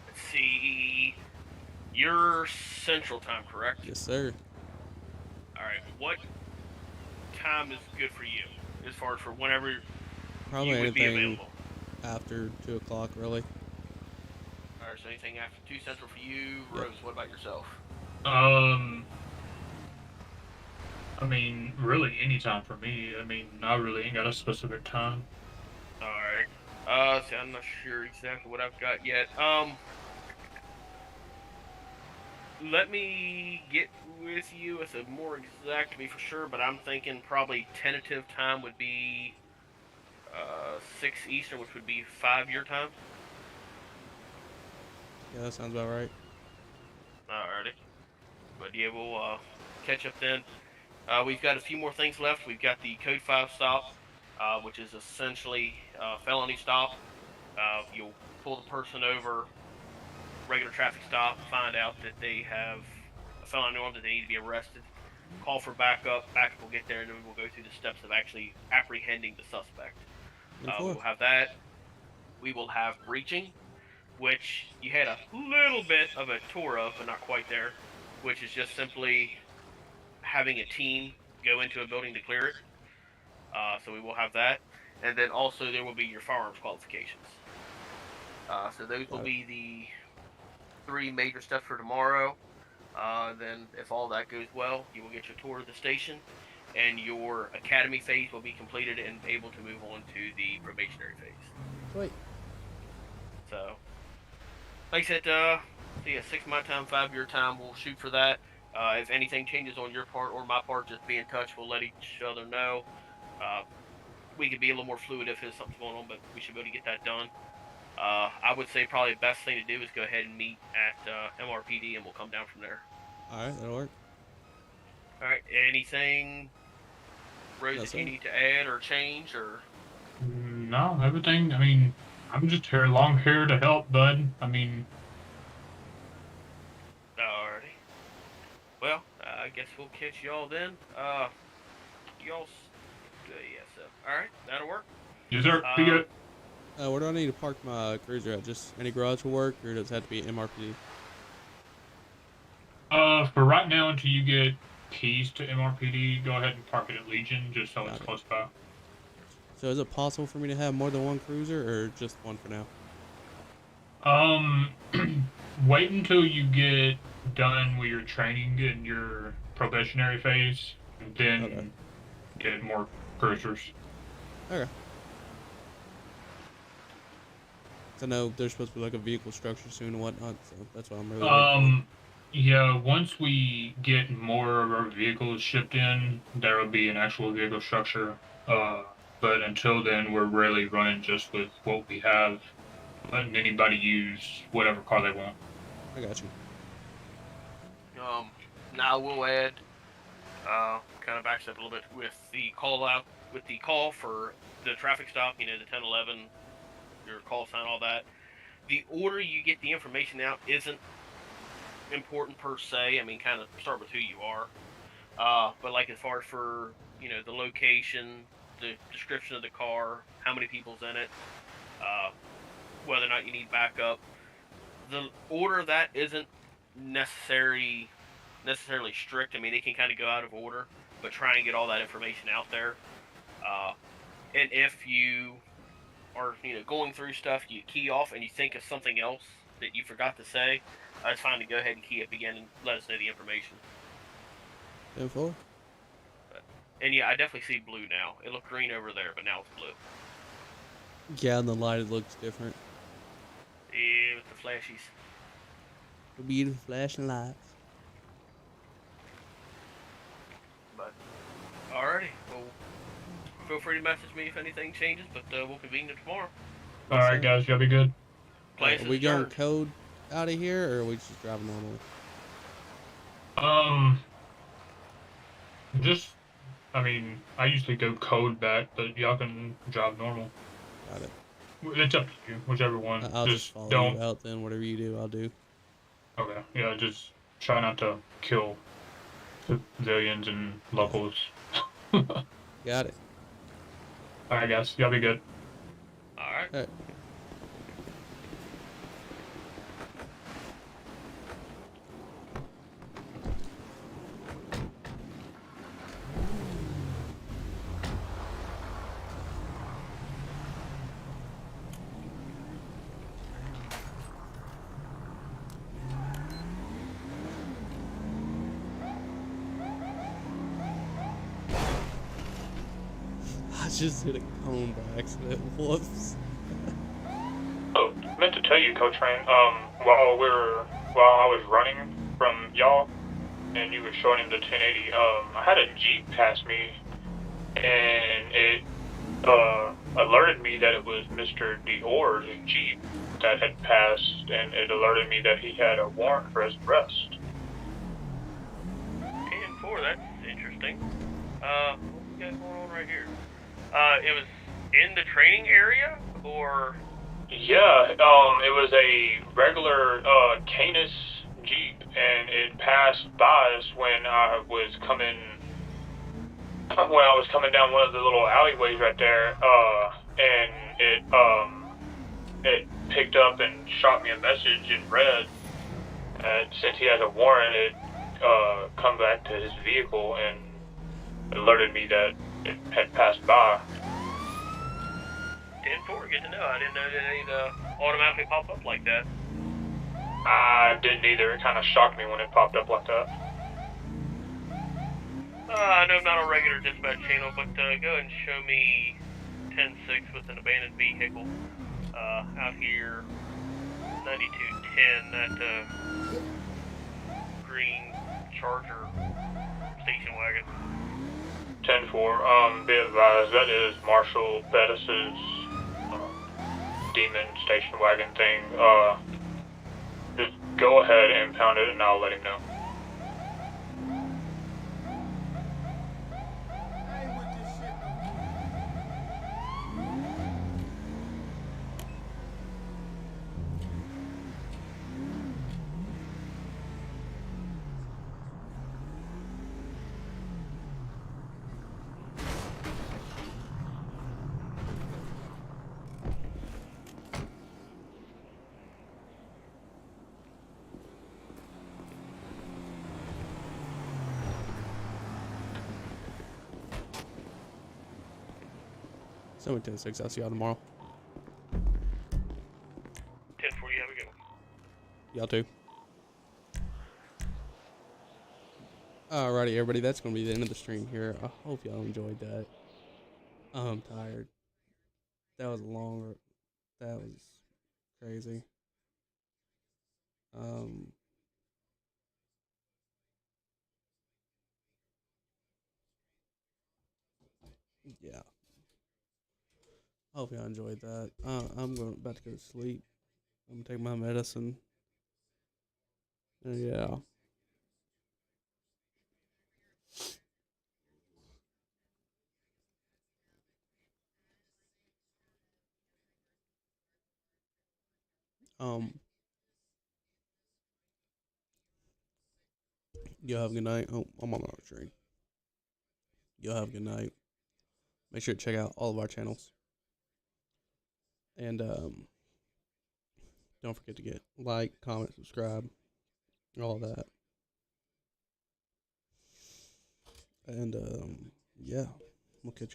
Let's see... You're Central Time, correct? Yes, sir. Alright, what time is good for you? As far as for whenever Probably you would be anything available? after 2 o'clock, really. Alright, so anything after 2 Central for you? Yep. Rose, what about yourself? I mean, really any time for me. I mean, I really ain't got a specific time. Alright. See, I'm not sure exactly what I've got yet. Let me get with you with a more exact to be for sure, but I'm thinking probably tentative time would be 6 Eastern, which would be 5 your time. Yeah, that sounds about right. Alrighty. But yeah, we'll catch up then. We've got a few more things left. We've got the Code 5 stop, which is essentially a felony stop. You'll pull the person over, regular traffic stop, find out that they have a felony norm, that they need to be arrested, call for backup. Backup will get there, and then we'll go through the steps of actually apprehending the suspect. We'll have that. We will have breaching, which you had a little bit of a tour of, but not quite there, which is just simply having a team go into a building to clear it. So we will have that. And then also there will be your firearms qualifications. So those will be the 3 major steps for tomorrow. Then if all that goes well, you will get your tour of the station, and your academy phase will be completed and able to move on to the probationary phase. Sweet. So, like I said, so yeah, 6 my time, 5 your time. We'll shoot for that. If anything changes on your part or my part, just be in touch. We'll let each other know. We could be a little more fluid if there's something going on, but we should be able to get that done. I would say probably the best thing to do is go ahead and meet at MRPD, and we'll come down from there. Alright, that'll work. Alright, anything, Rose, that you need to add or change, or? No, everything, I mean, I'm just here to help, bud. I mean... Alrighty. Well, I guess we'll catch y'all then. Y'all... yeah, so... Alright, that'll work. Yes, sir. Be good. Where do I need to park my cruiser at? Just any garage will work, or does it have to be MRPD? For right now, until you get keys to MRPD, go ahead and park it at Legion, just so it's close by. So is it possible for me to have more than one cruiser, or just one for now? Wait until you get done with your training and your probationary phase, and then get more cruisers. Okay. I know there's supposed to be like a vehicle structure soon and whatnot, so that's why I'm really yeah, once we get more of our vehicles shipped in, there will be an actual vehicle structure. But until then, we're really running just with what we have, letting anybody use whatever car they want. I got you. Now we'll add, kind of backs up a little bit with the call for the traffic stop, you know, the 1011, your call sign, all that. The order you get the information out isn't important per se. I mean, kind of start with who you are. But like as far as for, you know, the location, the description of the car, how many people's in it, whether or not you need backup, the order of that isn't necessarily strict. I mean, it can kind of go out of order, but try and get all that information out there. And if you are, you know, going through stuff, you key off and you think of something else that you forgot to say, it's fine to go ahead and key up again and let us know the information. Info. And yeah, I definitely see blue now. It looked green over there, but now it's blue. Yeah, in the light it looks different. Yeah, with the flashies. The beautiful flashing lights. But, alrighty. Well, feel free to message me if anything changes, but we'll convene it tomorrow. Alright, guys, y'all be good. Are we going code out of here, or are we just driving normally? I mean, I usually go code back, but y'all can drive normal. Got it. It's up to you, whichever one. I'll just follow you out then. Whatever you do, I'll do. Okay, yeah, just try not to kill civilians and locals. Got it. Alright, guys, y'all be good. Alright. All right. I just hit a cone by accident. Whoops. Oh, I meant to tell you, Coach Ryan, while I was running from y'all, and you were showing him the 1080, I had a Jeep pass me, and it alerted me that it was Mr. Dior's Jeep that had passed, and it alerted me that he had a warrant for his arrest. 10-4, that's interesting. What we got going on right here? It was in the training area, or? Yeah, it was a regular, Canis Jeep, and it passed by us when I was coming down one of the little alleyways right there, and it picked up and shot me a message in red, and since he has a warrant, it, come back to his vehicle and alerted me that it had passed by. 10-4, good to know. I didn't know that they'd automatically pop up like that. I didn't either. It kind of shocked me when it popped up like that. I know I'm not a regular dispatch channel, but go ahead and show me 10-6 with an abandoned vehicle out here, 9210, that green Charger station wagon. 10-4, be advised, that is Marshall Bettis's demon station wagon thing. Just go ahead and impound it and I'll let him know. So 10-6, I'll see y'all tomorrow. 10-4, you have a good one. Y'all too. Alrighty, everybody, that's going to be the end of the stream here. I hope y'all enjoyed that. I'm tired. That was longer. That was crazy. Yeah. Hope y'all enjoyed that. I'm about to go to sleep. I'm gonna take my medicine. Yeah. Y'all have a good night. Oh, I'm on the stream. Y'all have a good night. Make sure to check out all of our channels. And don't forget to get like, comment, subscribe, all that. And yeah, we'll catch y'all.